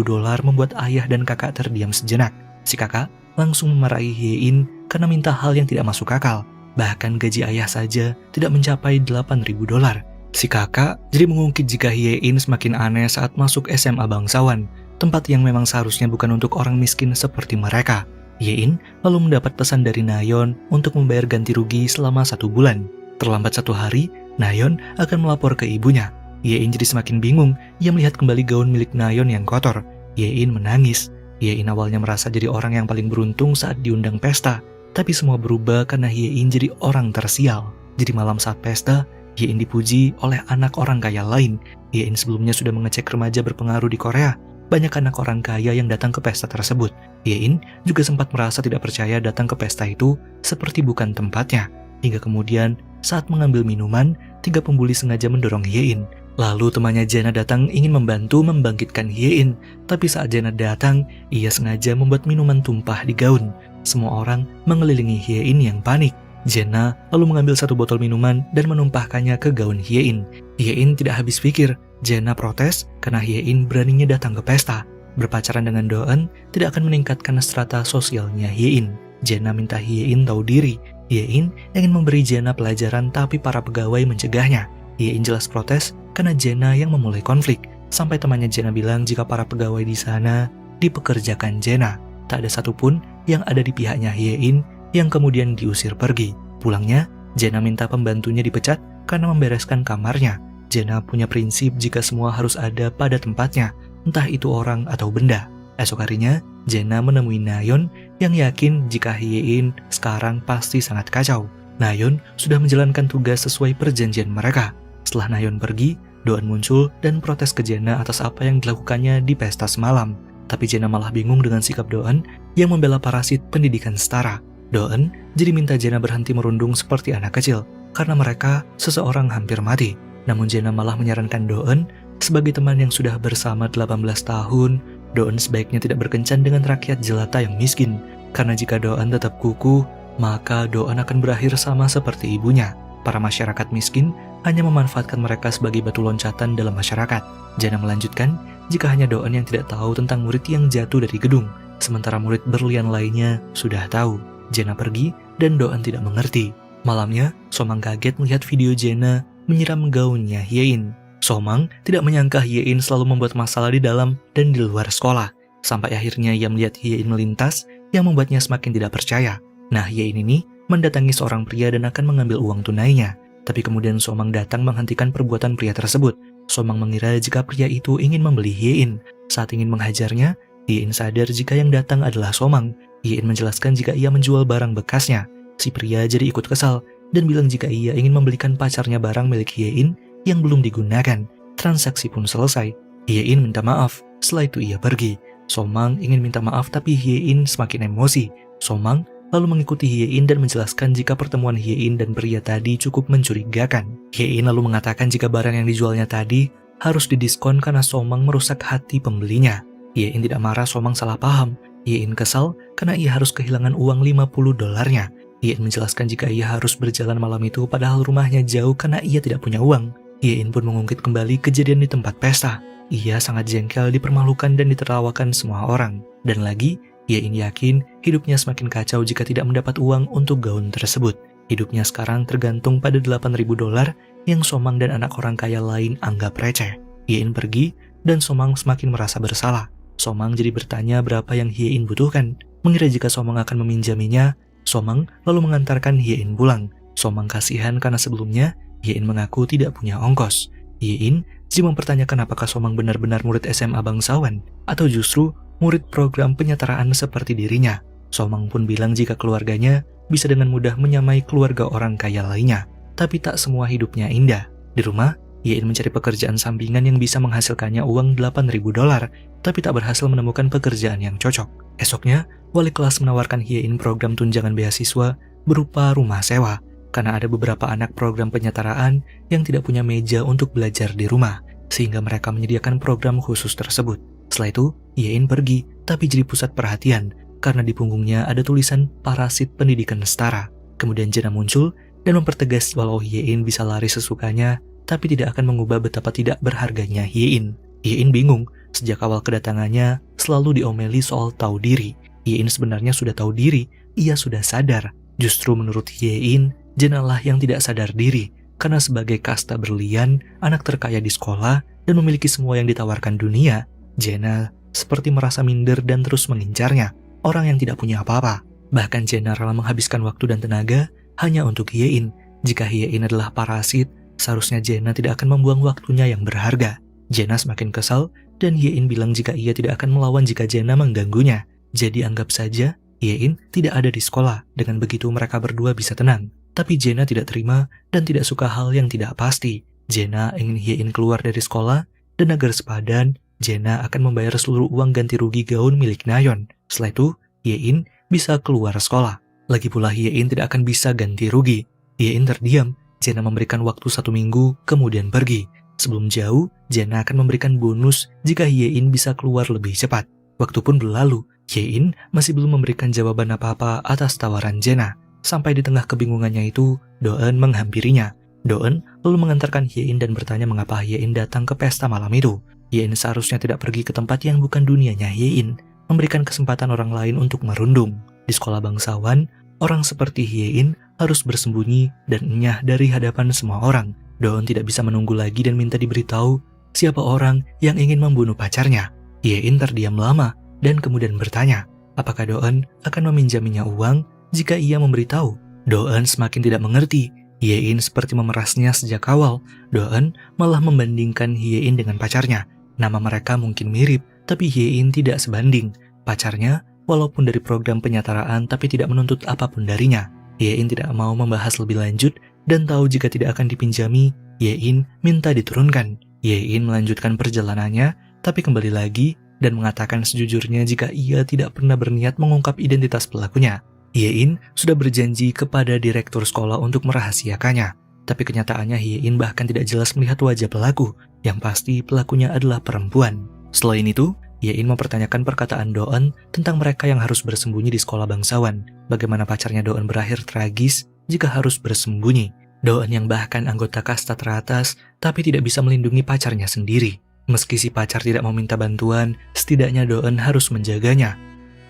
membuat ayah dan kakak terdiam sejenak. Si kakak langsung memarahi Hyein karena minta hal yang tidak masuk akal. Bahkan gaji ayah saja tidak mencapai $8.000. Si kakak jadi mengungkit jika Hyein semakin aneh saat masuk SMA bangsawan, tempat yang memang seharusnya bukan untuk orang miskin seperti mereka. Hyein lalu mendapat pesan dari Nayeon untuk membayar ganti rugi selama 1 bulan. Terlambat 1 hari, Nayeon akan melapor ke ibunya. Hyein jadi semakin bingung, ia melihat kembali gaun milik Nayeon yang kotor. Hyein menangis. Hyein awalnya merasa jadi orang yang paling beruntung saat diundang pesta, tapi semua berubah karena Hyein jadi orang tersial. Jadi malam saat pesta, Hyein dipuji oleh anak orang kaya lain. Hyein sebelumnya sudah mengecek remaja berpengaruh di Korea. Banyak anak orang kaya yang datang ke pesta tersebut. Hyein juga sempat merasa tidak percaya datang ke pesta itu seperti bukan tempatnya. Hingga kemudian saat mengambil minuman, 3 pembuli sengaja mendorong Hyein. Lalu temannya Jena datang ingin membantu membangkitkan Hyein. Tapi saat Jena datang, ia sengaja membuat minuman tumpah di gaun. Semua orang mengelilingi Hyein yang panik. Jena lalu mengambil 1 botol minuman dan menumpahkannya ke gaun Hyein. Hyein tidak habis pikir. Jena protes karena Hyein beraninya datang ke pesta. Berpacaran dengan Doeun tidak akan meningkatkan strata sosialnya Hyein. Jena minta Hyein tahu diri. Hyein ingin memberi Jena pelajaran tapi para pegawai mencegahnya. Hyein jelas protes karena Jena yang memulai konflik. Sampai temannya Jena bilang jika para pegawai di sana dipekerjakan Jena. Tak ada satupun yang ada di pihaknya Hyein yang kemudian diusir pergi. Pulangnya, Jena minta pembantunya dipecat karena membereskan kamarnya. Jena punya prinsip jika semua harus ada pada tempatnya, entah itu orang atau benda. Esok harinya, Jena menemui Nayeon yang yakin jika Hyein sekarang pasti sangat kacau. Nayeon sudah menjalankan tugas sesuai perjanjian mereka. Setelah Nayeon pergi, Doeun muncul dan protes ke Jena atas apa yang dilakukannya di pesta semalam. Tapi Jena malah bingung dengan sikap Doeun yang membela parasit pendidikan setara. Doeun jadi minta Jena berhenti merundung seperti anak kecil, karena mereka seseorang hampir mati. Namun Jena malah menyarankan Doeun sebagai teman yang sudah bersama 18 tahun, Doeun sebaiknya tidak berkencan dengan rakyat jelata yang miskin. Karena jika Doeun tetap kukuh, maka Doeun akan berakhir sama seperti ibunya. Para masyarakat miskin hanya memanfaatkan mereka sebagai batu loncatan dalam masyarakat. Jena melanjutkan, jika hanya Doeun yang tidak tahu tentang murid yang jatuh dari gedung, sementara murid berlian lainnya sudah tahu. Jena pergi dan Doeun tidak mengerti. Malamnya, Somang kaget melihat video Jena menyiram gaunnya Hyein. Somang tidak menyangka Hyein selalu membuat masalah di dalam dan di luar sekolah. Sampai akhirnya ia melihat Hyein melintas yang membuatnya semakin tidak percaya. Nah, Hyein ini mendatangi seorang pria dan akan mengambil uang tunainya. Tapi kemudian Somang datang menghentikan perbuatan pria tersebut. Somang mengira jika pria itu ingin membeli Hyein. Saat ingin menghajarnya, Hyein sadar jika yang datang adalah Somang. Hyein menjelaskan jika ia menjual barang bekasnya. Si pria jadi ikut kesal dan bilang jika ia ingin membelikan pacarnya barang milik Hyein yang belum digunakan. Transaksi pun selesai. Hyein minta maaf. Setelah itu ia pergi. Somang ingin minta maaf tapi Hyein semakin emosi. Somang lalu mengikuti Hyein dan menjelaskan jika pertemuan Hyein dan pria tadi cukup mencurigakan. Hyein lalu mengatakan jika barang yang dijualnya tadi harus didiskon karena Somang merusak hati pembelinya. Hyein tidak marah Somang salah paham. Hyein kesal karena ia harus kehilangan uang 50 dolarnya. Hyein menjelaskan jika ia harus berjalan malam itu padahal rumahnya jauh karena ia tidak punya uang. Hyein pun mengungkit kembali kejadian di tempat pesta. Ia sangat jengkel dipermalukan dan ditertawakan semua orang. Dan lagi, Hyein yakin hidupnya semakin kacau jika tidak mendapat uang untuk gaun tersebut. Hidupnya sekarang tergantung pada 8.000 dolar yang Somang dan anak orang kaya lain anggap receh. Hyein pergi dan Somang semakin merasa bersalah. Somang jadi bertanya berapa yang Hyein butuhkan. Mengira jika Somang akan meminjaminya, Somang lalu mengantarkan Hyein pulang. Somang kasihan karena sebelumnya Hyein mengaku tidak punya ongkos. Hyein jadi mempertanyakan apakah Somang benar-benar murid SMA bangsawan atau justru murid program penyetaraan seperti dirinya. Somang pun bilang jika keluarganya bisa dengan mudah menyamai keluarga orang kaya lainnya. Tapi tak semua hidupnya indah. Di rumah, Hyein mencari pekerjaan sampingan yang bisa menghasilkannya uang 8.000 dolar, tapi tak berhasil menemukan pekerjaan yang cocok. Esoknya, wali kelas menawarkan Hyein program tunjangan beasiswa berupa rumah sewa, karena ada beberapa anak program penyetaraan yang tidak punya meja untuk belajar di rumah, sehingga mereka menyediakan program khusus tersebut. Setelah itu, Hyein pergi, tapi jadi pusat perhatian, karena di punggungnya ada tulisan parasit pendidikan setara. Kemudian Jena muncul dan mempertegas walau Hyein bisa lari sesukanya, tapi tidak akan mengubah betapa tidak berharganya Hyein. Hyein bingung, sejak awal kedatangannya selalu diomeli soal tahu diri. Hyein sebenarnya sudah tahu diri, ia sudah sadar. Justru menurut Hyein, Jena lah yang tidak sadar diri, karena sebagai kasta berlian, anak terkaya di sekolah, dan memiliki semua yang ditawarkan dunia, Jena seperti merasa minder dan terus mengincarnya, orang yang tidak punya apa-apa. Bahkan Jena rela menghabiskan waktu dan tenaga hanya untuk Hyein. Jika Hyein adalah parasit, seharusnya Jena tidak akan membuang waktunya yang berharga. Jena semakin kesal dan Yein bilang jika ia tidak akan melawan jika Jena mengganggunya. Jadi anggap saja Yein tidak ada di sekolah. Dengan begitu mereka berdua bisa tenang. Tapi Jena tidak terima dan tidak suka hal yang tidak pasti. Jena ingin Yein keluar dari sekolah dan agar sepadan, Jena akan membayar seluruh uang ganti rugi gaun milik Nayeon. Setelah itu, Yein bisa keluar sekolah. Lagi pula Yein tidak akan bisa ganti rugi. Yein terdiam. Jena memberikan waktu 1 minggu, kemudian pergi. Sebelum jauh, Jena akan memberikan bonus jika Yein bisa keluar lebih cepat. Waktu pun berlalu, Yein masih belum memberikan jawaban apa-apa atas tawaran Jena. Sampai di tengah kebingungannya itu, Doeun menghampirinya. Doeun lalu mengantarkan Yein dan bertanya mengapa Yein datang ke pesta malam itu. Yein seharusnya tidak pergi ke tempat yang bukan dunianya Yein, memberikan kesempatan orang lain untuk merundung. Di sekolah bangsawan, orang seperti Yein harus bersembunyi dan enyah dari hadapan semua orang. Doeun tidak bisa menunggu lagi dan minta diberitahu siapa orang yang ingin membunuh pacarnya. Yein terdiam lama dan kemudian bertanya, apakah Doeun akan meminjaminya uang jika ia memberitahu? Doeun semakin tidak mengerti. Yein seperti memerasnya sejak awal. Doeun malah membandingkan Yein dengan pacarnya. Nama mereka mungkin mirip, tapi Yein tidak sebanding. Pacarnya, walaupun dari program penyataraan tapi tidak menuntut apapun darinya. Yein tidak mau membahas lebih lanjut dan tahu jika tidak akan dipinjami, Yein minta diturunkan. Yein melanjutkan perjalanannya, tapi kembali lagi dan mengatakan sejujurnya jika ia tidak pernah berniat mengungkap identitas pelakunya. Yein sudah berjanji kepada direktur sekolah untuk merahasiakannya, tapi kenyataannya Yein bahkan tidak jelas melihat wajah pelaku, yang pasti pelakunya adalah perempuan. Selain itu, Yein mempertanyakan perkataan Doeun tentang mereka yang harus bersembunyi di sekolah bangsawan. Bagaimana pacarnya Doeun berakhir tragis jika harus bersembunyi. Doeun yang bahkan anggota kasta teratas, tapi tidak bisa melindungi pacarnya sendiri. Meski si pacar tidak mau minta bantuan, setidaknya Doeun harus menjaganya.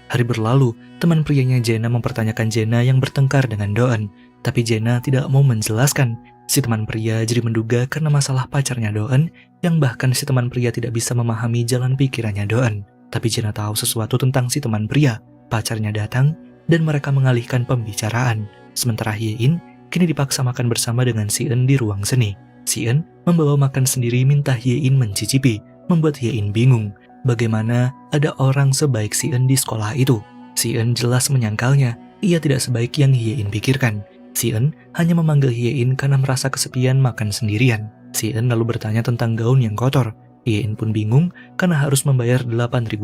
Hari berlalu, teman prianya Jena mempertanyakan Jena yang bertengkar dengan Doeun, tapi Jena tidak mau menjelaskan. Si teman pria jadi menduga karena masalah pacarnya Doeun, yang bahkan si teman pria tidak bisa memahami jalan pikirannya Doeun. Tapi Jena tahu sesuatu tentang si teman pria. Pacarnya datang, dan mereka mengalihkan pembicaraan. Sementara Yein kini dipaksa makan bersama dengan Si-eun di ruang seni. Si-eun membawa makan sendiri minta Yein mencicipi, membuat Yein bingung. Bagaimana ada orang sebaik Si-eun di sekolah itu? Si-eun jelas menyangkalnya, ia tidak sebaik yang Yein pikirkan. Si-eun hanya memanggil Yein karena merasa kesepian makan sendirian. Si-eun lalu bertanya tentang gaun yang kotor. Yein pun bingung karena harus membayar $8.000.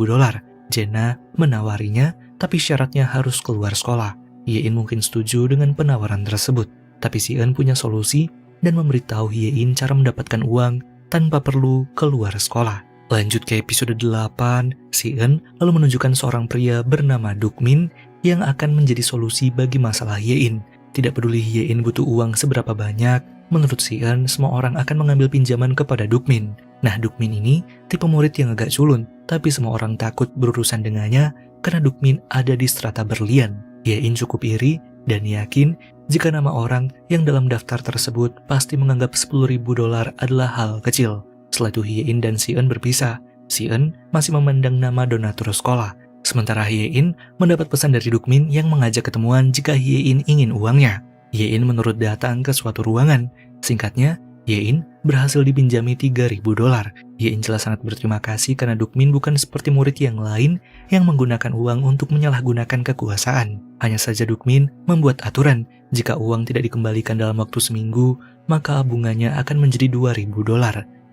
Jena menawarinya, tapi syaratnya harus keluar sekolah. Yein mungkin setuju dengan penawaran tersebut, tapi Si-eun punya solusi dan memberitahu Yein cara mendapatkan uang tanpa perlu keluar sekolah. Lanjut ke episode 8, Si-eun lalu menunjukkan seorang pria bernama Dukmin yang akan menjadi solusi bagi masalah Yein. Tidak peduli Yein butuh uang seberapa banyak, menurut Si-eun semua orang akan mengambil pinjaman kepada Dukmin. Nah, Dukmin ini tipe murid yang agak culun, tapi semua orang takut berurusan dengannya karena Dukmin ada di strata berlian. Yein cukup iri dan yakin jika nama orang yang dalam daftar tersebut pasti menganggap $10.000 adalah hal kecil. Setelah itu Yein dan Si-eun berpisah. Si-eun masih memandang nama donatur sekolah. Sementara Yein mendapat pesan dari Dukmin yang mengajak ketemuan jika Yein ingin uangnya. Yein menurut datang ke suatu ruangan. Singkatnya, Yein berhasil dipinjami $3.000. Yein jelas sangat berterima kasih karena Dukmin bukan seperti murid yang lain yang menggunakan uang untuk menyalahgunakan kekuasaan. Hanya saja Dukmin membuat aturan, jika uang tidak dikembalikan dalam waktu seminggu, maka bunganya akan menjadi $2.000.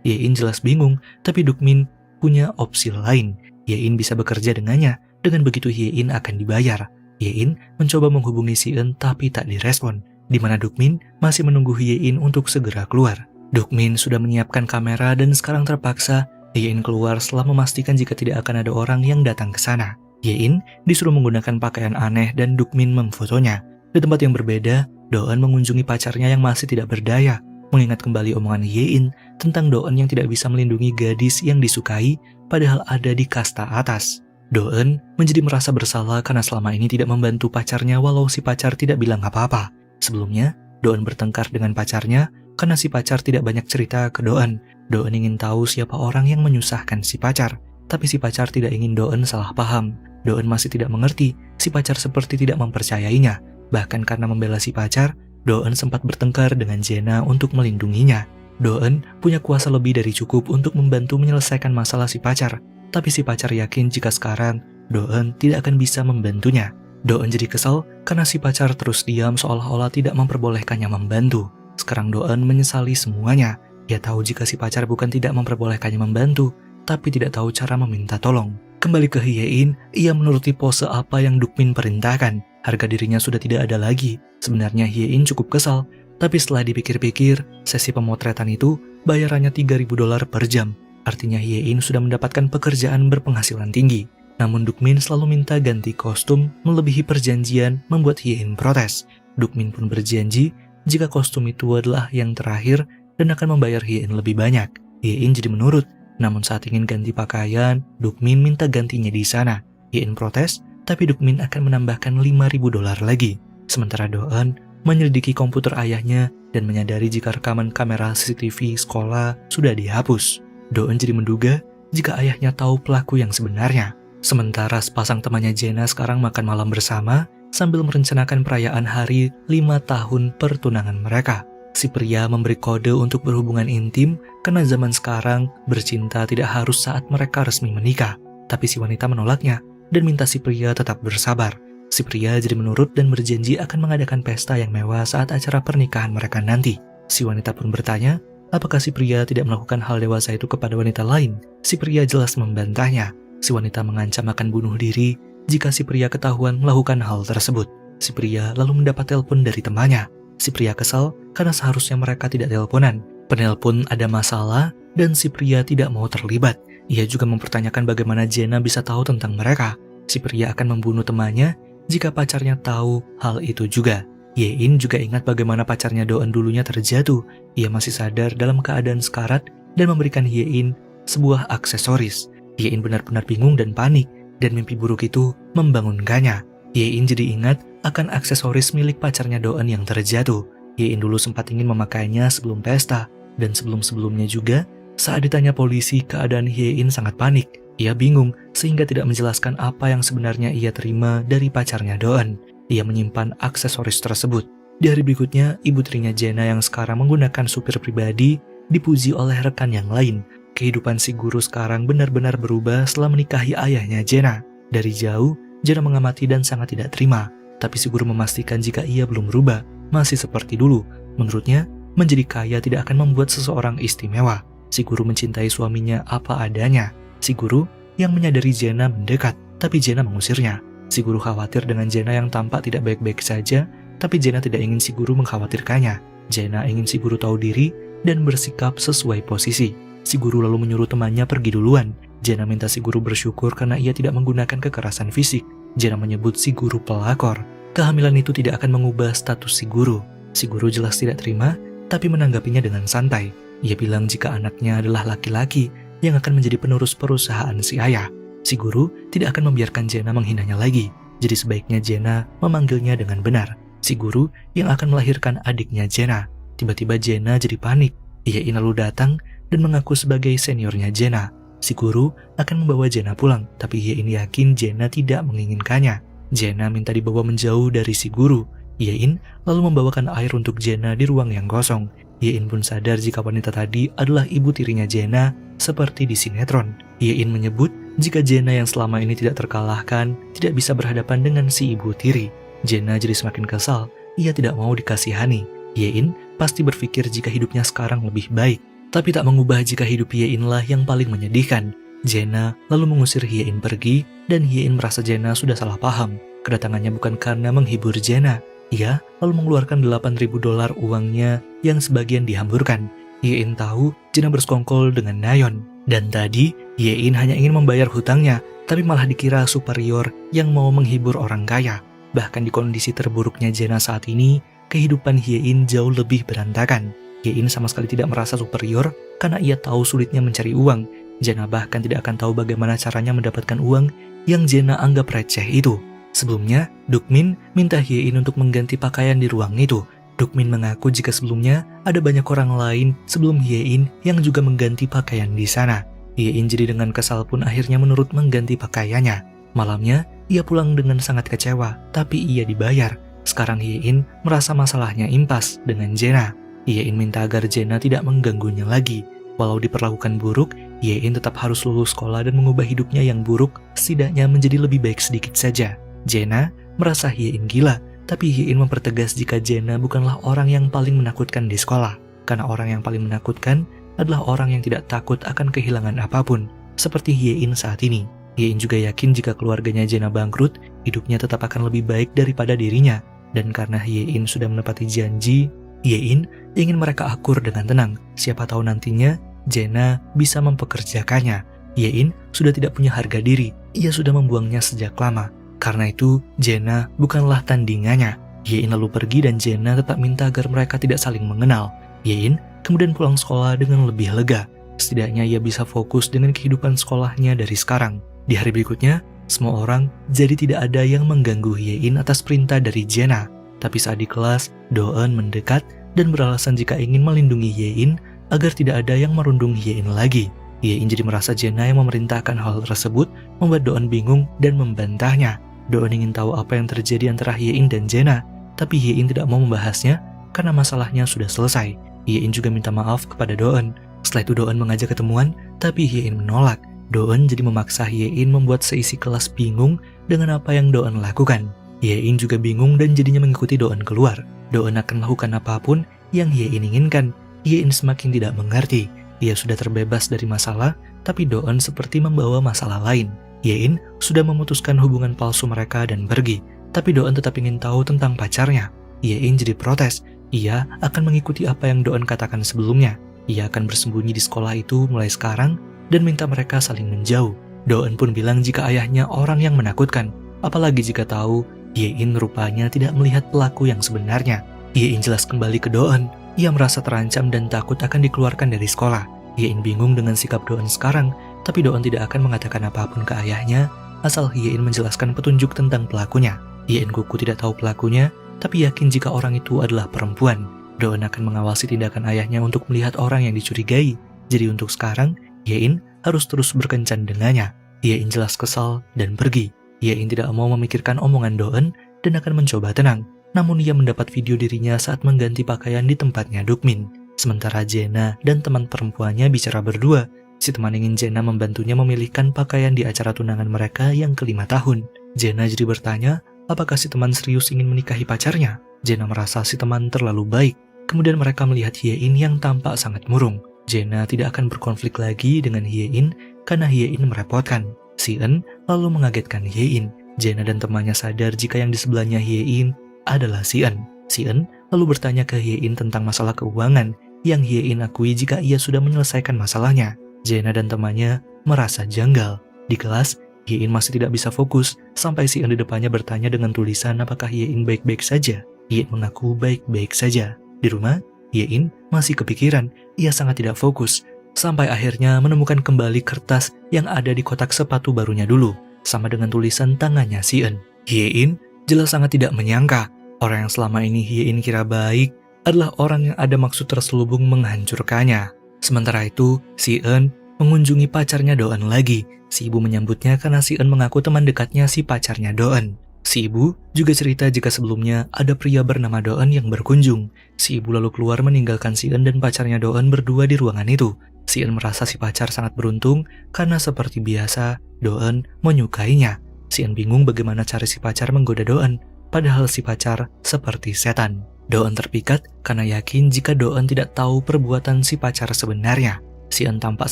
Yein jelas bingung, tapi Dukmin punya opsi lain. Yein bisa bekerja dengannya, dengan begitu Yein akan dibayar. Yein mencoba menghubungi Si-eun tapi tak direspon, di mana Dukmin masih menunggu Yein untuk segera keluar. Dukmin sudah menyiapkan kamera dan sekarang terpaksa Yein keluar setelah memastikan jika tidak akan ada orang yang datang ke sana. Yein disuruh menggunakan pakaian aneh dan Dukmin memfotonya. Di tempat yang berbeda, Doeun mengunjungi pacarnya yang masih tidak berdaya, mengingat kembali omongan Yein tentang Doeun yang tidak bisa melindungi gadis yang disukai padahal ada di kasta atas. Doeun menjadi merasa bersalah karena selama ini tidak membantu pacarnya walau si pacar tidak bilang apa-apa. Sebelumnya, Doeun bertengkar dengan pacarnya karena si pacar tidak banyak cerita ke Doeun. Doeun ingin tahu siapa orang yang menyusahkan si pacar, tapi si pacar tidak ingin Doeun salah paham. Doeun masih tidak mengerti, si pacar seperti tidak mempercayainya. Bahkan karena membela si pacar, Doeun sempat bertengkar dengan Jena untuk melindunginya. Doeun punya kuasa lebih dari cukup untuk membantu menyelesaikan masalah si pacar. Tapi si pacar yakin jika sekarang Doeun tidak akan bisa membantunya. Doeun jadi kesal karena si pacar terus diam seolah-olah tidak memperbolehkannya membantu. Sekarang Doeun menyesali semuanya. Ia tahu jika si pacar bukan tidak memperbolehkannya membantu, tapi tidak tahu cara meminta tolong. Kembali ke Hye-in, ia menuruti pose apa yang Dukmin perintahkan. Harga dirinya sudah tidak ada lagi. Sebenarnya Hye-in cukup kesal, tapi setelah dipikir-pikir, sesi pemotretan itu bayarannya $3.000 per jam. Artinya Hye-in sudah mendapatkan pekerjaan berpenghasilan tinggi. Namun Dukmin selalu minta ganti kostum melebihi perjanjian, membuat Hye-in protes. Dukmin pun berjanji jika kostum itu adalah yang terakhir dan akan membayar Hye-in lebih banyak. Hye-in jadi menurut, namun saat ingin ganti pakaian, Dukmin minta gantinya di sana. Hye-in protes, tapi Dukmin akan menambahkan $5.000 lagi. Sementara Doeun menyelidiki komputer ayahnya dan menyadari jika rekaman kamera CCTV sekolah sudah dihapus. Doeun jadi menduga jika ayahnya tahu pelaku yang sebenarnya. Sementara sepasang temannya Jae-na sekarang makan malam bersama sambil merencanakan perayaan hari 5 tahun pertunangan mereka. Si pria memberi kode untuk berhubungan intim karena zaman sekarang bercinta tidak harus saat mereka resmi menikah. Tapi si wanita menolaknya dan minta si pria tetap bersabar. Si pria jadi menurut dan berjanji akan mengadakan pesta yang mewah saat acara pernikahan mereka nanti. Si wanita pun bertanya, apakah si pria tidak melakukan hal dewasa itu kepada wanita lain? Si pria jelas membantahnya. Si wanita mengancam akan bunuh diri jika si pria ketahuan melakukan hal tersebut. Si pria lalu mendapat telepon dari temannya. Si pria kesal karena seharusnya mereka tidak teleponan. Penelpon ada masalah dan si pria tidak mau terlibat. Ia juga mempertanyakan bagaimana Jae-na bisa tahu tentang mereka. Si pria akan membunuh temannya jika pacarnya tahu hal itu juga. Hye-in juga ingat bagaimana pacarnya Doeun dulunya terjatuh. Ia masih sadar dalam keadaan sekarat dan memberikan Hye-in sebuah aksesoris. Hye-in benar-benar bingung dan panik, dan mimpi buruk itu membangunkannya. Hye-in jadi ingat akan aksesoris milik pacarnya Doeun yang terjatuh. Hye-in dulu sempat ingin memakainya sebelum pesta, dan sebelum-sebelumnya juga saat ditanya polisi keadaan Hye-in sangat panik. Ia bingung sehingga tidak menjelaskan apa yang sebenarnya ia terima dari pacarnya Doeun. Ia menyimpan aksesoris tersebut. Di hari berikutnya, ibu tirinya Jae-na yang sekarang menggunakan supir pribadi dipuji oleh rekan yang lain. Kehidupan si guru sekarang benar-benar berubah setelah menikahi ayahnya Jae-na. Dari jauh, Jae-na mengamati dan sangat tidak terima. Tapi si guru memastikan jika ia belum berubah, masih seperti dulu. Menurutnya, menjadi kaya tidak akan membuat seseorang istimewa. Si guru mencintai suaminya apa adanya. Si guru yang menyadari Jae-na mendekat, tapi Jae-na mengusirnya. Si guru khawatir dengan Jae-na yang tampak tidak baik-baik saja, tapi Jae-na tidak ingin si guru mengkhawatirkannya. Jae-na ingin si guru tahu diri dan bersikap sesuai posisi. Si guru lalu menyuruh temannya pergi duluan. Jae-na minta si guru bersyukur karena ia tidak menggunakan kekerasan fisik. Jae-na menyebut si guru pelakor. Kehamilan itu tidak akan mengubah status si guru. Si guru jelas tidak terima, tapi menanggapinya dengan santai. Ia bilang jika anaknya adalah laki-laki yang akan menjadi penerus perusahaan si ayah. Si guru tidak akan membiarkan Jae-na menghinanya lagi. Jadi sebaiknya Jae-na memanggilnya dengan benar. Si guru yang akan melahirkan adiknya Jae-na. Tiba-tiba Jae-na jadi panik. Hye-in lalu datang dan mengaku sebagai seniornya Jae-na. Si guru akan membawa Jae-na pulang, tapi Hye-in yakin Jae-na tidak menginginkannya. Jae-na minta dibawa menjauh dari si guru. Hye-in lalu membawakan air untuk Jae-na di ruang yang kosong. Hye-in pun sadar jika wanita tadi adalah ibu tirinya Jae-na seperti di sinetron. Hye-in menyebut jika Jae-na yang selama ini tidak terkalahkan tidak bisa berhadapan dengan si ibu tiri. Jae-na jadi semakin kesal. Ia tidak mau dikasihani. Hye-in pasti berpikir jika hidupnya sekarang lebih baik, tapi tak mengubah jika hidup Hye-in lah yang paling menyedihkan. Jae-na lalu mengusir Hye-in pergi, dan Hye-in merasa Jae-na sudah salah paham. Kedatangannya bukan karena menghibur Jae-na. Ia lalu mengeluarkan $8.000 uangnya yang sebagian dihamburkan. Hye-in tahu Jae-na bersekongkol dengan Nayeon. Dan tadi, Hye-in hanya ingin membayar hutangnya, tapi malah dikira superior yang mau menghibur orang kaya. Bahkan di kondisi terburuknya Jae-na saat ini, kehidupan Hye-in jauh lebih berantakan. Hye-in sama sekali tidak merasa superior karena ia tahu sulitnya mencari uang. Jae-na bahkan tidak akan tahu bagaimana caranya mendapatkan uang yang Jae-na anggap receh itu. Sebelumnya, Dukmin minta Hye-in untuk mengganti pakaian di ruang itu. Dukmin mengaku jika sebelumnya ada banyak orang lain sebelum Hye-in yang juga mengganti pakaian di sana. Hye-in jadi dengan kesal pun akhirnya menurut mengganti pakaiannya. Malamnya, ia pulang dengan sangat kecewa, tapi ia dibayar. Sekarang Hye-in merasa masalahnya impas dengan Jae-na. Yein minta agar Jena tidak mengganggunya lagi. Walau diperlakukan buruk, Yein tetap harus lulus sekolah dan mengubah hidupnya yang buruk setidaknya menjadi lebih baik sedikit saja. Jena merasa Yein gila, tapi Yein mempertegas jika Jena bukanlah orang yang paling menakutkan di sekolah. Karena orang yang paling menakutkan adalah orang yang tidak takut akan kehilangan apapun, seperti Yein saat ini. Yein juga yakin jika keluarganya Jena bangkrut, hidupnya tetap akan lebih baik daripada dirinya. Dan karena Yein sudah menepati janji, Yein ingin mereka akur dengan tenang. Siapa tahu nantinya Jena bisa mempekerjakannya. Yein sudah tidak punya harga diri, ia sudah membuangnya sejak lama. Karena itu, Jena bukanlah tandingannya. Yein lalu pergi dan Jena tetap minta agar mereka tidak saling mengenal. Yein kemudian pulang sekolah dengan lebih lega. Setidaknya ia bisa fokus dengan kehidupan sekolahnya dari sekarang. Di hari berikutnya, semua orang jadi tidak ada yang mengganggu Yein atas perintah dari Jena. Tapi saat di kelas, Doeun mendekat dan beralasan jika ingin melindungi Yein agar tidak ada yang merundung Yein lagi. Yein jadi merasa Jena yang memerintahkan hal tersebut membuat Doeun bingung dan membantahnya. Doeun ingin tahu apa yang terjadi antara Yein dan Jena, tapi Yein tidak mau membahasnya karena masalahnya sudah selesai. Yein juga minta maaf kepada Doeun. Setelah itu Doeun mengajak ketemuan, tapi Yein menolak. Doeun jadi memaksa Yein membuat seisi kelas bingung dengan apa yang Doeun lakukan. Yein juga bingung dan jadinya mengikuti Doeun keluar. Doeun akan melakukan apapun yang Yein inginkan. Yein semakin tidak mengerti. Ia sudah terbebas dari masalah, tapi Doeun seperti membawa masalah lain. Yein sudah memutuskan hubungan palsu mereka dan pergi, tapi Doeun tetap ingin tahu tentang pacarnya. Yein jadi protes. Ia akan mengikuti apa yang Doeun katakan sebelumnya. Ia akan bersembunyi di sekolah itu mulai sekarang dan minta mereka saling menjauh. Doeun pun bilang jika ayahnya orang yang menakutkan, apalagi jika tahu Yein rupanya tidak melihat pelaku yang sebenarnya. Yein jelas kembali ke Doeun. Ia merasa terancam dan takut akan dikeluarkan dari sekolah. Yein bingung dengan sikap Doeun sekarang, tapi Doeun tidak akan mengatakan apapun ke ayahnya, asal Yein menjelaskan petunjuk tentang pelakunya. Yein kuku tidak tahu pelakunya, tapi yakin jika orang itu adalah perempuan. Doeun akan mengawasi tindakan ayahnya untuk melihat orang yang dicurigai. Jadi untuk sekarang, Yein harus terus berkencan dengannya. Yein jelas kesal dan pergi. Yein tidak mau memikirkan omongan Doeun dan akan mencoba tenang. Namun ia mendapat video dirinya saat mengganti pakaian di tempatnya Dukmin. Sementara Jena dan teman perempuannya bicara berdua. Si teman ingin Jena membantunya memilihkan pakaian di acara tunangan mereka yang ke-5 tahun. Jena jadi bertanya, apakah si teman serius ingin menikahi pacarnya? Jena merasa si teman terlalu baik. Kemudian mereka melihat Yein yang tampak sangat murung. Jena tidak akan berkonflik lagi dengan Yein karena Yein merepotkan. Si-eun lalu mengagetkan Yein. Jena dan temannya sadar jika yang di sebelahnya Yein adalah Si-eun. Si-eun lalu bertanya ke Yein tentang masalah keuangan yang Yein akui jika ia sudah menyelesaikan masalahnya. Jena dan temannya merasa janggal. Di kelas, Yein masih tidak bisa fokus sampai Si-eun di depannya bertanya dengan tulisan apakah Yein baik-baik saja. Yein mengaku baik-baik saja. Di rumah, Yein masih kepikiran. Ia sangat tidak fokus. Sampai akhirnya menemukan kembali kertas yang ada di kotak sepatu barunya dulu, sama dengan tulisan tangannya Si-eun. Yein jelas sangat tidak menyangka, orang yang selama ini Yein kira baik adalah orang yang ada maksud terselubung menghancurkannya. Sementara itu, Si-eun mengunjungi pacarnya Doeun lagi. Si ibu menyambutnya karena Si-eun mengaku teman dekatnya si pacarnya Doeun. Si ibu juga cerita jika sebelumnya ada pria bernama Doeun yang berkunjung. Si ibu lalu keluar meninggalkan Si-eun dan pacarnya Doeun berdua di ruangan itu. Si-eun merasa si pacar sangat beruntung karena seperti biasa Doeun menyukainya. Si-eun bingung bagaimana cara si pacar menggoda Doeun, padahal si pacar seperti setan. Doeun terpikat karena yakin jika Doeun tidak tahu perbuatan si pacar sebenarnya. Si-eun tampak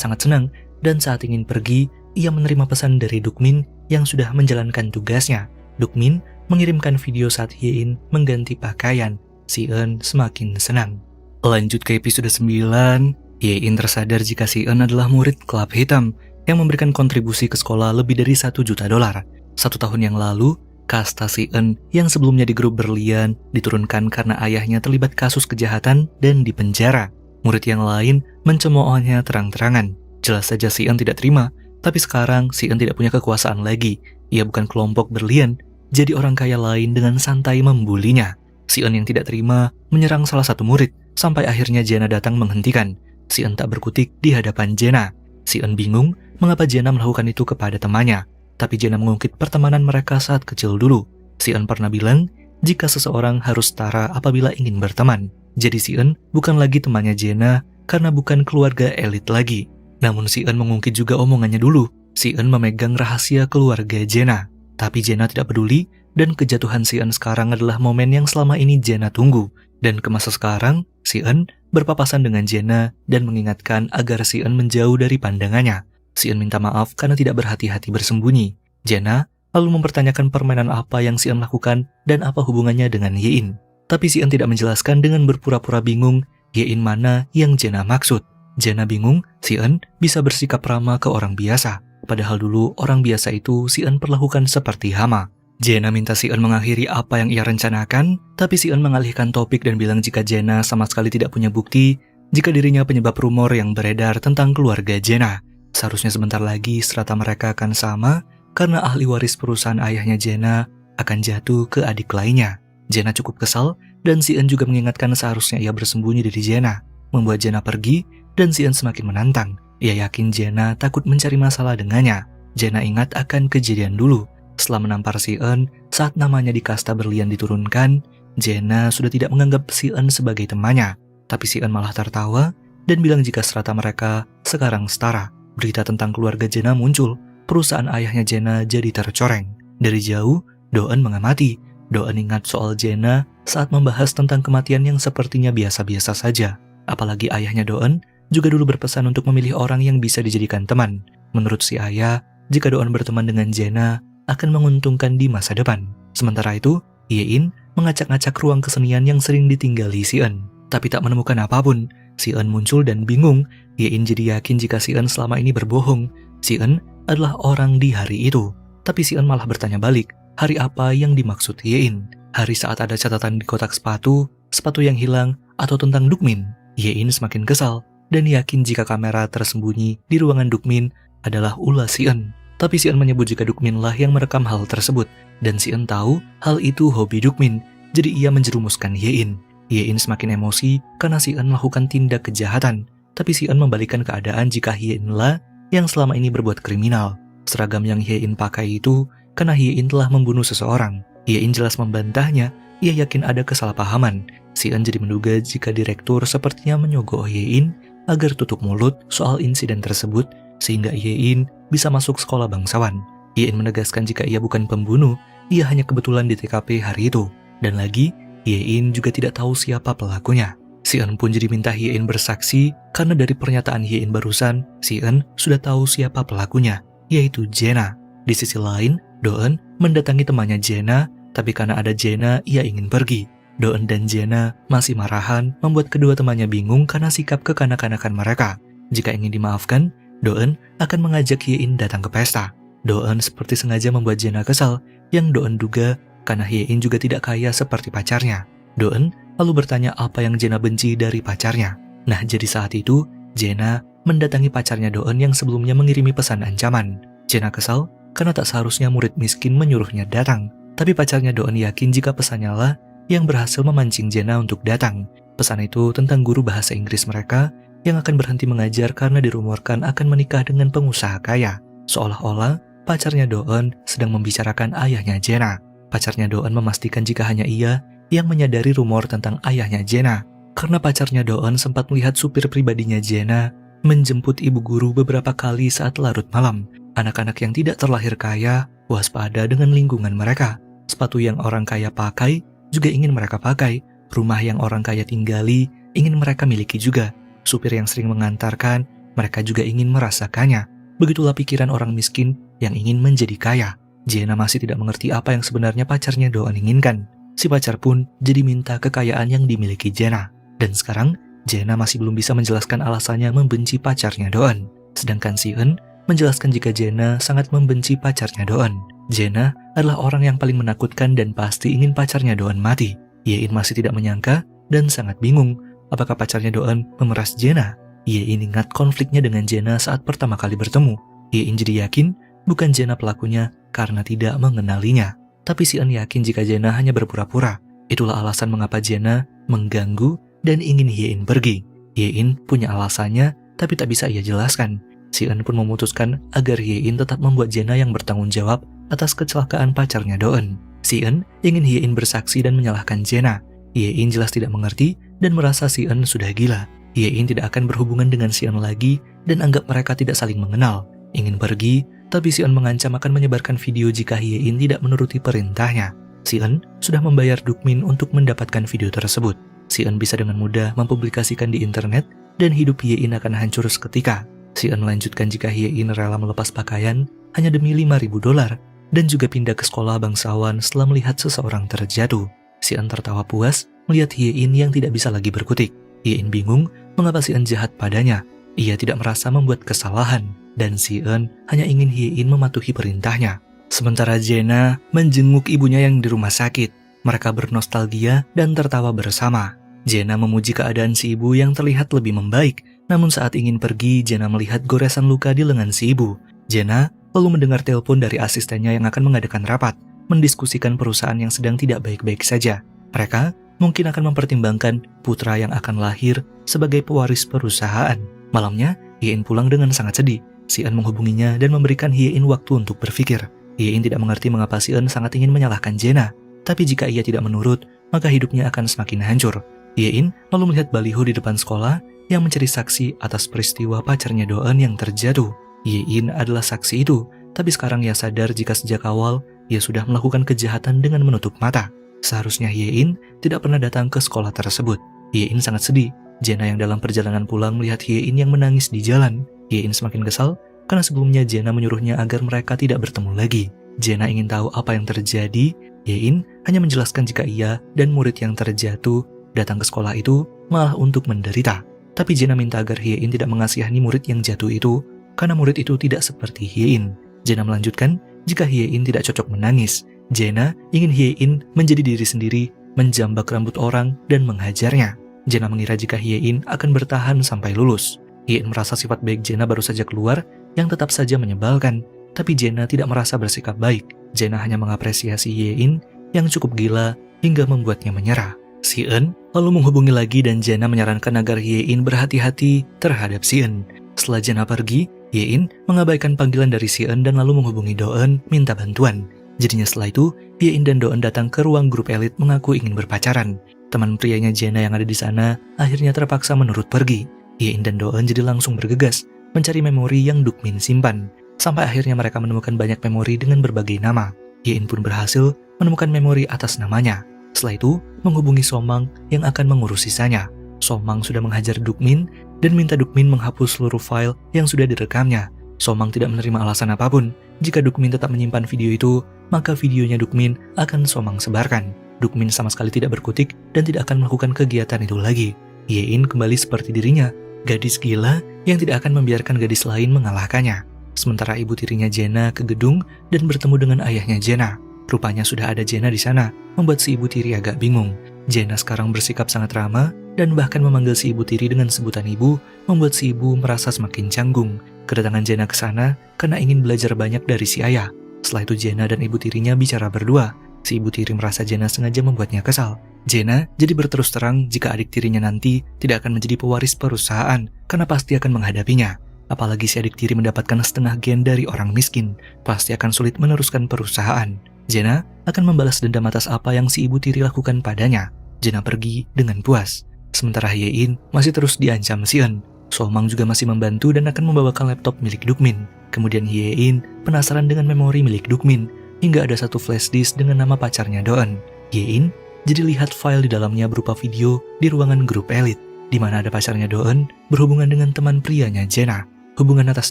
sangat senang dan saat ingin pergi, ia menerima pesan dari Dukmin yang sudah menjalankan tugasnya. Dukmin mengirimkan video saat Yein mengganti pakaian. Si-eun semakin senang. Lanjut ke episode 9. Yein tersadar jika Si-eun adalah murid klub hitam yang memberikan kontribusi ke sekolah lebih dari $1 juta. 1 tahun yang lalu, kasta Si-eun yang sebelumnya di grup berlian diturunkan karena ayahnya terlibat kasus kejahatan dan dipenjara. Murid yang lain mencemoohnya terang-terangan. Jelas saja Si-eun tidak terima, tapi sekarang Si-eun tidak punya kekuasaan lagi. Ia bukan kelompok berlian, jadi orang kaya lain dengan santai membulinya. Si-eun yang tidak terima menyerang salah satu murid, sampai akhirnya Jena datang menghentikan. Si-eun tak berkutik di hadapan Jena. Si-eun bingung mengapa Jena melakukan itu kepada temannya. Tapi Jena mengungkit pertemanan mereka saat kecil dulu. Si-eun pernah bilang, jika seseorang harus setara apabila ingin berteman. Jadi si En bukan lagi temannya Jena karena bukan keluarga elit lagi. Namun si En mengungkit juga omongannya dulu. Si En memegang rahasia keluarga Jena. Tapi Jena tidak peduli dan kejatuhan si En sekarang adalah momen yang selama ini Jena tunggu. Dan ke masa sekarang, si En berpapasan dengan Jena dan mengingatkan agar si En menjauh dari pandangannya. Si En minta maaf karena tidak berhati-hati bersembunyi. Jena lalu mempertanyakan permainan apa yang si En lakukan dan apa hubungannya dengan Yein. Tapi si En tidak menjelaskan dengan berpura-pura bingung Yein mana yang Jena maksud. Jena bingung si En bisa bersikap ramah ke orang biasa. Padahal dulu orang biasa itu si En perlakukan seperti hama. Jena minta si En mengakhiri apa yang ia rencanakan, tapi si En mengalihkan topik dan bilang jika Jena sama sekali tidak punya bukti jika dirinya penyebab rumor yang beredar tentang keluarga Jena. Seharusnya sebentar lagi strata mereka akan sama karena ahli waris perusahaan ayahnya Jena akan jatuh ke adik lainnya. Jena cukup kesal dan si En juga mengingatkan seharusnya ia bersembunyi dari Jena, membuat Jena pergi dan si En semakin menantang. Ia yakin Jena takut mencari masalah dengannya. Jena ingat akan kejadian dulu. Setelah menampar si En saat namanya di kasta berlian diturunkan, Jena sudah tidak menganggap si En sebagai temannya. Tapi si En malah tertawa dan bilang jika strata mereka sekarang setara. Berita tentang keluarga Jena muncul. Perusahaan ayahnya Jena jadi tercoreng. Dari jauh, Doen mengamati. Doen ingat soal Jena saat membahas tentang kematian yang sepertinya biasa-biasa saja. Apalagi ayahnya Doen juga dulu berpesan untuk memilih orang yang bisa dijadikan teman. Menurut si ayah, jika Doen berteman dengan Jena akan menguntungkan di masa depan. Sementara itu, Yein mengacak-ngacak ruang kesenian yang sering ditinggali si En. Tapi tak menemukan apapun. Si En muncul dan bingung. Yein jadi yakin jika si En selama ini berbohong. Si En adalah orang di hari itu. Tapi si En malah bertanya balik, hari apa yang dimaksud Yein? Hari saat ada catatan di kotak sepatu yang hilang, atau tentang Dukmin? Yein semakin kesal dan yakin jika kamera tersembunyi di ruangan Dukmin adalah ulah si En. Tapi si En menyebut jika Dukmin lah yang merekam hal tersebut. Dan si En tahu hal itu hobi Dukmin, jadi ia menjerumuskan Yein. Yein semakin emosi karena si En melakukan tindak kejahatan. Tapi si En membalikkan keadaan jika Yein lah yang selama ini berbuat kriminal. Seragam yang Yein pakai itu karena Yein telah membunuh seseorang. Yein jelas membantahnya, ia yakin ada kesalahpahaman. Si En jadi menduga jika direktur sepertinya menyogok Yein agar tutup mulut soal insiden tersebut sehingga Yein bisa masuk sekolah bangsawan. Yein menegaskan jika ia bukan pembunuh, ia hanya kebetulan di TKP hari itu. Dan lagi, Yein juga tidak tahu siapa pelakunya. Si En pun jadi minta Yein bersaksi karena dari pernyataan Yein barusan, si En sudah tahu siapa pelakunya, yaitu Jena. Di sisi lain, Doen mendatangi temannya Jena, tapi karena ada Jena, ia ingin pergi. Doen dan Jena masih marahan, membuat kedua temannya bingung karena sikap kekanak-kanakan mereka. Jika ingin dimaafkan, Doen akan mengajak Yein datang ke pesta. Doen seperti sengaja membuat Jena kesal, yang Doen duga karena Yein juga tidak kaya seperti pacarnya. Doen lalu bertanya apa yang Jena benci dari pacarnya. Nah, jadi saat itu, Jena mendatangi pacarnya Doen yang sebelumnya mengirimi pesan ancaman. Jena kesal karena tak seharusnya murid miskin menyuruhnya datang. Tapi pacarnya Doen yakin jika pesannya lah yang berhasil memancing Jena untuk datang. Pesan itu tentang guru bahasa Inggris mereka yang akan berhenti mengajar karena dirumorkan akan menikah dengan pengusaha kaya. Seolah-olah pacarnya Doen sedang membicarakan ayahnya Jena. Pacarnya Doen memastikan jika hanya ia yang menyadari rumor tentang ayahnya Jena. Karena pacarnya Doen sempat melihat supir pribadinya Jena menjemput ibu guru beberapa kali saat larut malam. Anak-anak yang tidak terlahir kaya waspada dengan lingkungan mereka. Sepatu yang orang kaya pakai juga ingin mereka pakai. Rumah yang orang kaya tinggali ingin mereka miliki juga. Supir yang sering mengantarkan, mereka juga ingin merasakannya. Begitulah pikiran orang miskin yang ingin menjadi kaya. Jena masih tidak mengerti apa yang sebenarnya pacarnya Doen inginkan. Si pacar pun jadi minta kekayaan yang dimiliki Jena. Dan sekarang, Jena masih belum bisa menjelaskan alasannya membenci pacarnya Doen. Sedangkan si En menjelaskan jika Jena sangat membenci pacarnya Doen. Jena adalah orang yang paling menakutkan dan pasti ingin pacarnya Doen mati. Yein masih tidak menyangka dan sangat bingung apakah pacarnya Doen memeras Jena. Yein ingat konfliknya dengan Jena saat pertama kali bertemu. Yein jadi yakin bukan Jena pelakunya karena tidak mengenalinya. Tapi si En yakin jika Jena hanya berpura-pura. Itulah alasan mengapa Jena mengganggu dan ingin Yein pergi. Yein punya alasannya, tapi tak bisa ia jelaskan. Si En pun memutuskan agar Yein tetap membuat Jena yang bertanggung jawab atas kecelakaan pacarnya Doen. Si En ingin Yein bersaksi dan menyalahkan Jena. Yein jelas tidak mengerti dan merasa Si Eun sudah gila. Ye-in tidak akan berhubungan dengan Si Eun lagi dan anggap mereka tidak saling mengenal. Ingin pergi, tapi Si Eun mengancam akan menyebarkan video jika Ye-in tidak menuruti perintahnya. Si Eun sudah membayar Dukmin untuk mendapatkan video tersebut. Si Eun bisa dengan mudah mempublikasikan di internet dan hidup Ye-in akan hancur seketika. Si Eun melanjutkan jika Ye-in rela melepas pakaian hanya demi $5.000 dan juga pindah ke sekolah bangsawan setelah melihat seseorang terjatuh. Si Eun tertawa puas melihat Ye-in yang tidak bisa lagi berkutik. Ye-in bingung mengapa Si Eun jahat padanya. Ia tidak merasa membuat kesalahan dan Si Eun hanya ingin Ye-in mematuhi perintahnya. Sementara Jena menjenguk ibunya yang di rumah sakit. Mereka bernostalgia dan tertawa bersama. Jena memuji keadaan si ibu yang terlihat lebih membaik. Namun saat ingin pergi, Jena melihat goresan luka di lengan si ibu. Jena lalu mendengar telepon dari asistennya yang akan mengadakan rapat, mendiskusikan perusahaan yang sedang tidak baik-baik saja. Mereka mungkin akan mempertimbangkan putra yang akan lahir sebagai pewaris perusahaan. Malamnya, Ye-in pulang dengan sangat sedih. Si Eun menghubunginya dan memberikan Ye-in waktu untuk berpikir. Ye-in tidak mengerti mengapa Si Eun sangat ingin menyalahkan Jena, tapi jika ia tidak menurut, maka hidupnya akan semakin hancur. Ye-in lalu melihat baliho di depan sekolah yang mencari saksi atas peristiwa pacarnya Do-eun yang terjatuh. Ye-in adalah saksi itu, tapi sekarang ia sadar jika sejak awal ia sudah melakukan kejahatan dengan menutup mata. Seharusnya Ye-in tidak pernah datang ke sekolah tersebut. Ye-in sangat sedih. Jena yang dalam perjalanan pulang melihat Ye-in yang menangis di jalan. Ye-in semakin kesal karena sebelumnya Jena menyuruhnya agar mereka tidak bertemu lagi. Jena ingin tahu apa yang terjadi. Ye-in hanya menjelaskan jika ia dan murid yang terjatuh datang ke sekolah itu malah untuk menderita. Tapi Jena minta agar Ye-in tidak mengasihani murid yang jatuh itu karena murid itu tidak seperti Ye-in. Jena melanjutkan jika Ye-in tidak cocok menangis. Jena ingin Ye-in menjadi diri sendiri, menjambak rambut orang dan menghajarnya. Jena mengira jika Ye-in akan bertahan sampai lulus. Ye-in merasa sifat baik Jena baru saja keluar yang tetap saja menyebalkan, tapi Jena tidak merasa bersikap baik. Jena hanya mengapresiasi Ye-in yang cukup gila hingga membuatnya menyerah. Si Eun lalu menghubungi lagi dan Jena menyarankan agar Ye-in berhati-hati terhadap Si Eun. Setelah Jena pergi, Ye-in mengabaikan panggilan dari Si Eun dan lalu menghubungi Do-eun minta bantuan. Jadinya setelah itu, Ye-in dan Do-eun datang ke ruang grup elit mengaku ingin berpacaran. Teman prianya Jena yang ada di sana akhirnya terpaksa menurut pergi. Ye-in dan Do-eun jadi langsung bergegas mencari memori yang Dukmin simpan. Sampai akhirnya mereka menemukan banyak memori dengan berbagai nama. Ye-in pun berhasil menemukan memori atas namanya. Setelah itu, menghubungi Somang yang akan mengurus sisanya. Somang sudah menghajar Dukmin dan minta Dukmin menghapus seluruh file yang sudah direkamnya. Somang tidak menerima alasan apapun. Jika Dukmin tetap menyimpan video itu, maka videonya Dukmin akan Somang sebarkan. Dukmin sama sekali tidak berkutik dan tidak akan melakukan kegiatan itu lagi. Ye-in kembali seperti dirinya, gadis gila yang tidak akan membiarkan gadis lain mengalahkannya. Sementara ibu tirinya Jena ke gedung dan bertemu dengan ayahnya Jena. Rupanya sudah ada Jena di sana, membuat si ibu tiri agak bingung. Jena sekarang bersikap sangat ramah dan bahkan memanggil si ibu tiri dengan sebutan ibu, membuat si ibu merasa semakin canggung. Kedatangan Jena ke sana karena ingin belajar banyak dari si ayah. Setelah itu Jena dan ibu tirinya bicara berdua. Si ibu tiri merasa Jena sengaja membuatnya kesal. Jena jadi berterus terang jika adik tirinya nanti tidak akan menjadi pewaris perusahaan karena pasti akan menghadapinya. Apalagi si adik tiri mendapatkan setengah gen dari orang miskin, pasti akan sulit meneruskan perusahaan. Jena akan membalas dendam atas apa yang si ibu tiri lakukan padanya. Jena pergi dengan puas. Sementara Ye-in masih terus diancam Si Eun. Somang juga masih membantu dan akan membawakan laptop milik Dukmin. Kemudian Ye-in penasaran dengan memori milik Dukmin, hingga ada satu flash disk dengan nama pacarnya Do-eun. Ye-in jadi lihat file di dalamnya berupa video di ruangan grup elit, di mana ada pacarnya Do-eun berhubungan dengan teman prianya Jena. Hubungan atas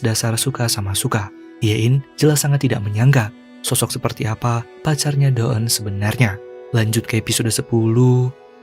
dasar suka sama suka. Ye-in jelas sangat tidak menyangka sosok seperti apa pacarnya Do-eun sebenarnya. Lanjut ke episode 10,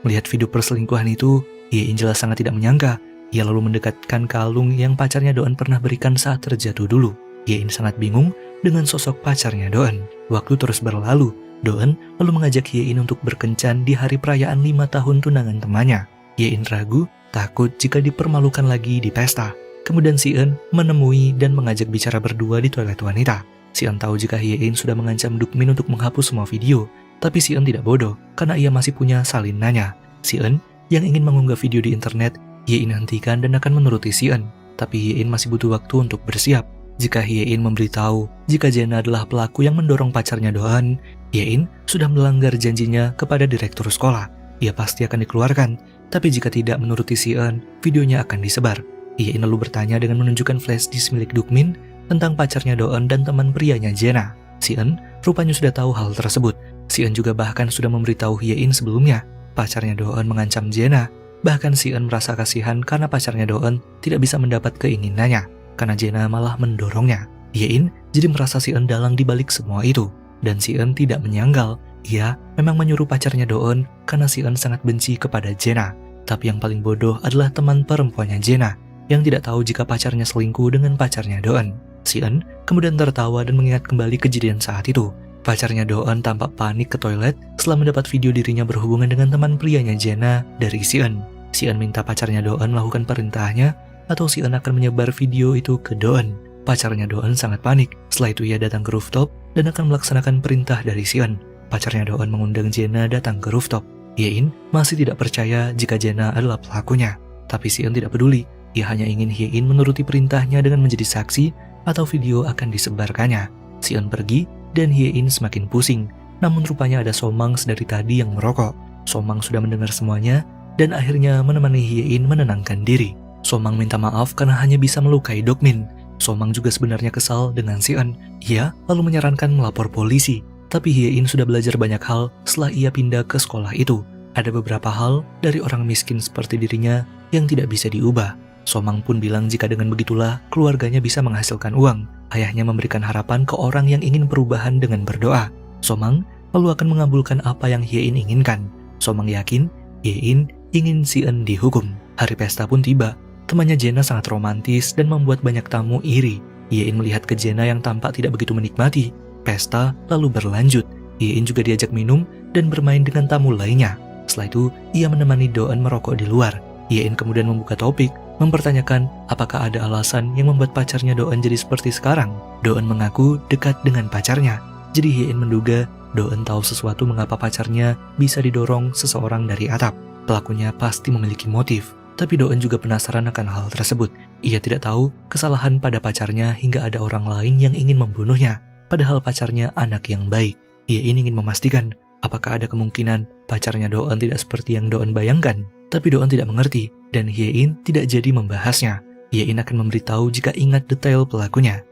melihat video perselingkuhan itu, Ye-in jelas sangat tidak menyangka. Ia lalu mendekatkan kalung yang pacarnya Do-eun pernah berikan saat terjatuh dulu. Ye-in sangat bingung dengan sosok pacarnya Do-eun. Waktu terus berlalu, Do-eun lalu mengajak Ye-in untuk berkencan di hari perayaan 5 tahun tunangan temannya. Ye-in ragu, takut jika dipermalukan lagi di pesta. Kemudian Si Eun menemui dan mengajak bicara berdua di toilet wanita. Si Eun tahu jika Ye-in sudah mengancam Dukmin untuk menghapus semua video, tapi Si Eun tidak bodoh karena ia masih punya salinannya. Si Eun yang ingin mengunggah video di internet, Ye-in hentikan dan akan menuruti Si Eun. Tapi Ye-in masih butuh waktu untuk bersiap. Jika Ye-in memberitahu jika Jena adalah pelaku yang mendorong pacarnya Do-eun, Ye-in sudah melanggar janjinya kepada direktur sekolah. Ia pasti akan dikeluarkan Tapi jika tidak menuruti Si-eun, videonya akan disebar. Ye-in lalu bertanya dengan menunjukkan flash disk milik Dukmin tentang pacarnya Do-eun dan teman prianya Jena. Si-eun rupanya sudah tahu hal tersebut. Si-eun juga bahkan sudah memberitahu Ye-in sebelumnya. Pacarnya Do-eun mengancam Jena. Bahkan Si-eun merasa kasihan karena pacarnya Do-eun tidak bisa mendapat keinginannya, karena Jena malah mendorongnya. Ye-in jadi merasa Si-eun dalang dibalik semua itu. Dan Si-eun tidak menyangkal, ia memang menyuruh pacarnya Do-eun karena Si-eun sangat benci kepada Jena. Tapi yang paling bodoh adalah teman perempuannya Jena, yang tidak tahu jika pacarnya selingkuh dengan pacarnya Do-eun. Si-eun kemudian tertawa dan mengingat kembali kejadian saat itu. Pacarnya Do-eun tampak panik ke toilet setelah mendapat video dirinya berhubungan dengan teman prianya Jena dari Si-eun. Si-eun minta pacarnya Do-eun melakukan perintahnya, atau Si-eun akan menyebar video itu ke Do-eun. Pacarnya Do-eun sangat panik. Setelah itu ia datang ke rooftop dan akan melaksanakan perintah dari Si-eun. Pacarnya Do-eun mengundang Jena datang ke rooftop. Ye-in masih tidak percaya jika Jena adalah pelakunya. Tapi Si-eun tidak peduli. Ia hanya ingin Ye-in menuruti perintahnya dengan menjadi saksi atau video akan disebarkannya. Si-eun pergi dan Ye-in semakin pusing. Namun rupanya ada Somang dari tadi yang merokok. Somang sudah mendengar semuanya dan akhirnya menemani Ye-in menenangkan diri. Somang minta maaf karena hanya bisa melukai Dukmin. Somang juga sebenarnya kesal dengan Si-eun. Ia lalu menyarankan melapor polisi. Tapi Ye-in sudah belajar banyak hal setelah ia pindah ke sekolah itu. Ada beberapa hal dari orang miskin seperti dirinya yang tidak bisa diubah. Somang pun bilang jika dengan begitulah keluarganya bisa menghasilkan uang. Ayahnya memberikan harapan ke orang yang ingin perubahan dengan berdoa. Somang lalu akan mengabulkan apa yang Ye-in inginkan. Somang yakin Ye-in ingin Si-eun dihukum. Hari pesta pun tiba. Temannya Jena sangat romantis dan membuat banyak tamu iri. Ye-in melihat ke Jena yang tampak tidak begitu menikmati. Pesta lalu berlanjut. Ye-in juga diajak minum dan bermain dengan tamu lainnya. Setelah itu, ia menemani Do-eun merokok di luar. Ye-in kemudian membuka topik, mempertanyakan apakah ada alasan yang membuat pacarnya Do-eun jadi seperti sekarang. Do-eun mengaku dekat dengan pacarnya. Jadi Ye-in menduga Do-eun tahu sesuatu mengapa pacarnya bisa didorong seseorang dari atap. Pelakunya pasti memiliki motif. Tapi Do-eun juga penasaran akan hal tersebut. Ia tidak tahu kesalahan pada pacarnya hingga ada orang lain yang ingin membunuhnya. Padahal pacarnya anak yang baik. Ye-in ingin memastikan apakah ada kemungkinan pacarnya Do-eun tidak seperti yang Do-eun bayangkan. Tapi Do-eun tidak mengerti dan Ye-in tidak jadi membahasnya. Ye-in akan memberitahu jika ingat detail pelakunya.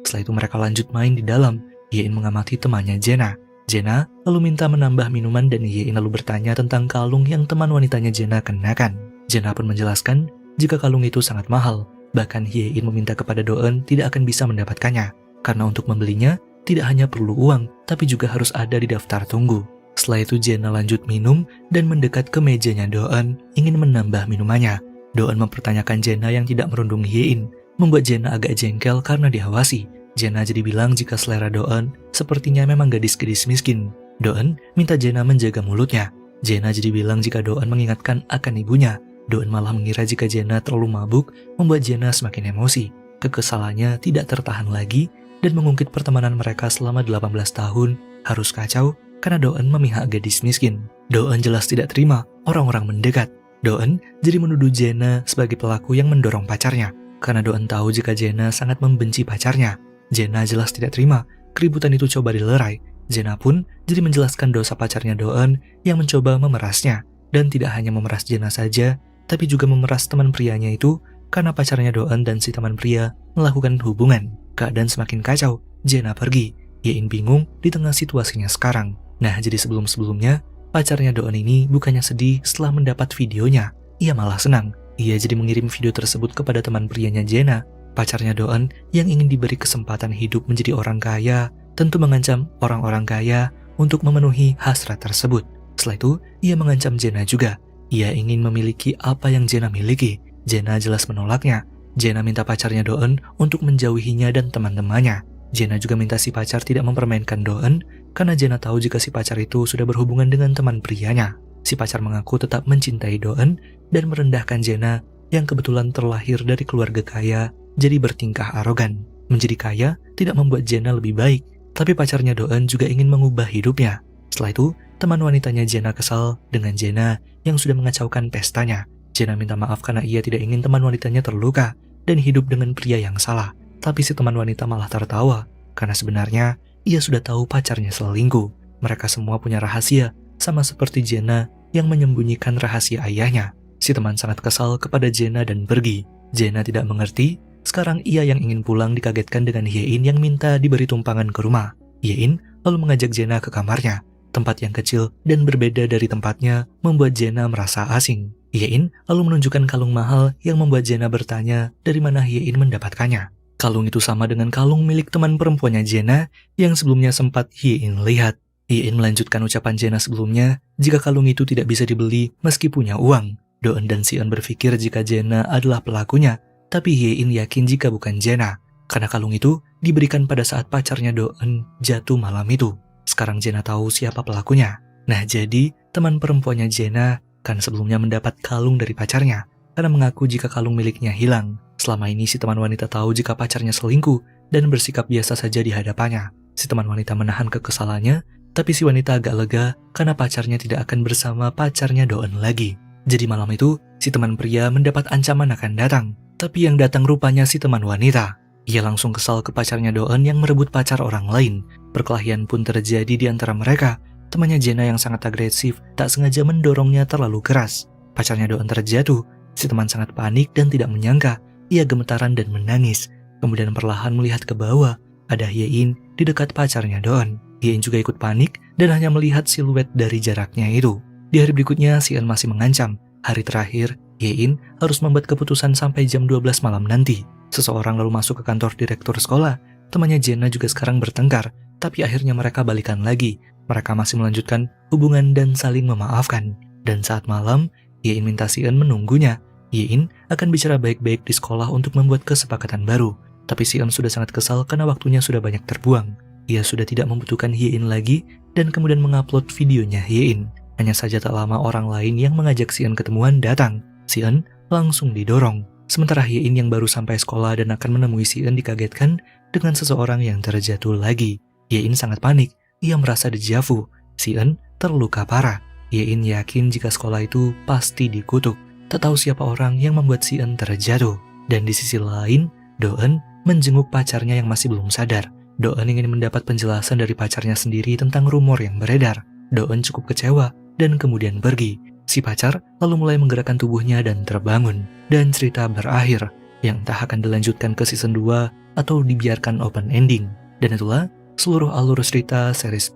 Setelah itu mereka lanjut main di dalam. Ye-in mengamati temannya Jena. Jena lalu minta menambah minuman dan Ye-in lalu bertanya tentang kalung yang teman wanitanya Jena kenakan. Jena pun menjelaskan jika kalung itu sangat mahal. Bahkan Ye-in meminta kepada Do-eun tidak akan bisa mendapatkannya. Karena untuk membelinya, tidak hanya perlu uang, tapi juga harus ada di daftar tunggu. Setelah itu Jena lanjut minum dan mendekat ke mejanya Do-eun, ingin menambah minumannya. Do-eun mempertanyakan Jena yang tidak merundung Ye-in, membuat Jena agak jengkel karena diawasi. Jena jadi bilang jika selera Do-eun sepertinya memang gadis-gadis miskin. Do-eun minta Jena menjaga mulutnya. Jena jadi bilang jika Do-eun mengingatkan akan ibunya. Do-eun malah mengira jika Jena terlalu mabuk, membuat Jena semakin emosi. Kekesalannya tidak tertahan lagi dan mengungkit pertemanan mereka selama 18 tahun harus kacau karena Do-eun memihak gadis miskin. Do-eun jelas tidak terima orang-orang mendekat. Do-eun jadi menuduh Jena sebagai pelaku yang mendorong pacarnya karena Do-eun tahu jika Jena sangat membenci pacarnya. Jena jelas tidak terima keributan itu coba dilerai. Jena pun jadi menjelaskan dosa pacarnya Do-eun yang mencoba memerasnya. Dan tidak hanya memeras Jena saja, tapi juga memeras teman prianya itu karena pacarnya Do-eun dan si teman pria melakukan hubungan. Keadaan semakin kacau. Jena pergi. Ye-in bingung di tengah situasinya sekarang. Nah, jadi sebelum-sebelumnya, pacarnya Do-eun ini bukannya sedih setelah mendapat videonya. Ia malah senang. Ia jadi mengirim video tersebut kepada teman prianya Jena. Pacarnya Do-eun yang ingin diberi kesempatan hidup menjadi orang kaya, tentu mengancam orang-orang kaya untuk memenuhi hasrat tersebut. Setelah itu, ia mengancam Jena juga. Ia ingin memiliki apa yang Jena miliki. Jena jelas menolaknya. Jena minta pacarnya Do-eun untuk menjauhinya dan teman-temannya. Jena juga minta si pacar tidak mempermainkan Do-eun karena Jena tahu jika si pacar itu sudah berhubungan dengan teman prianya. Si pacar mengaku tetap mencintai Do-eun dan merendahkan Jena yang kebetulan terlahir dari keluarga kaya jadi bertingkah arogan. Menjadi kaya tidak membuat Jena lebih baik, tapi pacarnya Do-eun juga ingin mengubah hidupnya. Setelah itu, teman wanitanya Jena kesal dengan Jena yang sudah mengacaukan pestanya. Jena minta maaf karena ia tidak ingin teman wanitanya terluka dan hidup dengan pria yang salah. Tapi si teman wanita malah tertawa karena sebenarnya ia sudah tahu pacarnya selingkuh. Mereka semua punya rahasia, sama seperti Jena yang menyembunyikan rahasia ayahnya. Si teman sangat kesal kepada Jenna dan pergi. Jenna tidak mengerti, sekarang ia yang ingin pulang dikagetkan dengan Hye-in yang minta diberi tumpangan ke rumah. Hye-in lalu mengajak Jenna ke kamarnya. Tempat yang kecil dan berbeda dari tempatnya membuat Jenna merasa asing. Hye-in lalu menunjukkan kalung mahal yang membuat Jenna bertanya dari mana Hye-in mendapatkannya. Kalung itu sama dengan kalung milik teman perempuannya Jenna yang sebelumnya sempat Hye-in lihat. Hye-in melanjutkan ucapan Jenna sebelumnya jika kalung itu tidak bisa dibeli meski punya uang. Do-eun dan Si-eun berpikir jika Jenna adalah pelakunya, tapi Hye-in yakin jika bukan Jenna, karena kalung itu diberikan pada saat pacarnya Do-eun jatuh malam itu. Sekarang Jenna tahu siapa pelakunya. Nah jadi, teman perempuannya Jenna kan sebelumnya mendapat kalung dari pacarnya, karena mengaku jika kalung miliknya hilang. Selama ini si teman wanita tahu jika pacarnya selingkuh dan bersikap biasa saja di hadapannya. Si teman wanita menahan kekesalannya, tapi si wanita agak lega karena pacarnya tidak akan bersama pacarnya Do-eun lagi. Jadi malam itu, si teman pria mendapat ancaman akan datang, tapi yang datang rupanya si teman wanita. Ia langsung kesal ke pacarnya Do-eun yang merebut pacar orang lain. Perkelahian pun terjadi di antara mereka. Temannya Jenna yang sangat agresif tak sengaja mendorongnya terlalu keras. Pacarnya Do-eun terjatuh. Si teman sangat panik dan tidak menyangka. Ia gemetaran dan menangis. Kemudian perlahan melihat ke bawah. Ada Hye-in di dekat pacarnya Do-eun. Hye-in juga ikut panik dan hanya melihat siluet dari jaraknya itu. Di hari berikutnya, Si-eun masih mengancam. Hari terakhir, Hye-in harus membuat keputusan sampai jam 12 malam nanti. Seseorang lalu masuk ke kantor direktur sekolah. Temannya Jenna juga sekarang bertengkar, tapi akhirnya mereka balikan lagi. Mereka masih melanjutkan hubungan dan saling memaafkan. Dan saat malam, Hye-in minta Si-eun menunggunya. Hye-in akan bicara baik-baik di sekolah untuk membuat kesepakatan baru. Tapi Si-eun sudah sangat kesal karena waktunya sudah banyak terbuang. Ia sudah tidak membutuhkan Hye-in lagi dan kemudian mengupload videonya Hye-in. Hanya saja tak lama orang lain yang mengajak Si-eun ketemuan datang. Si-eun langsung didorong. Sementara Hye-in yang baru sampai sekolah dan akan menemui Si-eun dikagetkan dengan seseorang yang terjatuh lagi. Hye-in sangat panik. Ia merasa dejavu. Si-eun terluka parah. Hye-in yakin jika sekolah itu pasti dikutuk. Tak tahu siapa orang yang membuat Si-eun terjatuh. Dan di sisi lain, Do-eun menjenguk pacarnya yang masih belum sadar. Do-eun ingin mendapat penjelasan dari pacarnya sendiri tentang rumor yang beredar. Do-eun cukup kecewa dan kemudian pergi. Si pacar lalu mulai menggerakkan tubuhnya dan terbangun. Dan cerita berakhir, yang entah akan dilanjutkan ke season 2 atau dibiarkan open ending. Dan itulah seluruh alur cerita series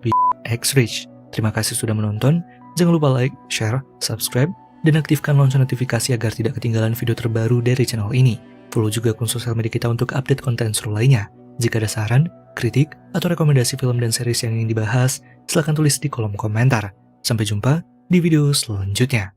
X-Rich. Terima kasih sudah menonton. Jangan lupa like, share, subscribe, dan aktifkan lonceng notifikasi agar tidak ketinggalan video terbaru dari channel ini. Follow juga akun sosial media kita untuk update konten seru lainnya. Jika ada saran, kritik, atau rekomendasi film dan series yang ingin dibahas, silahkan tulis di kolom komentar. Sampai jumpa di video selanjutnya.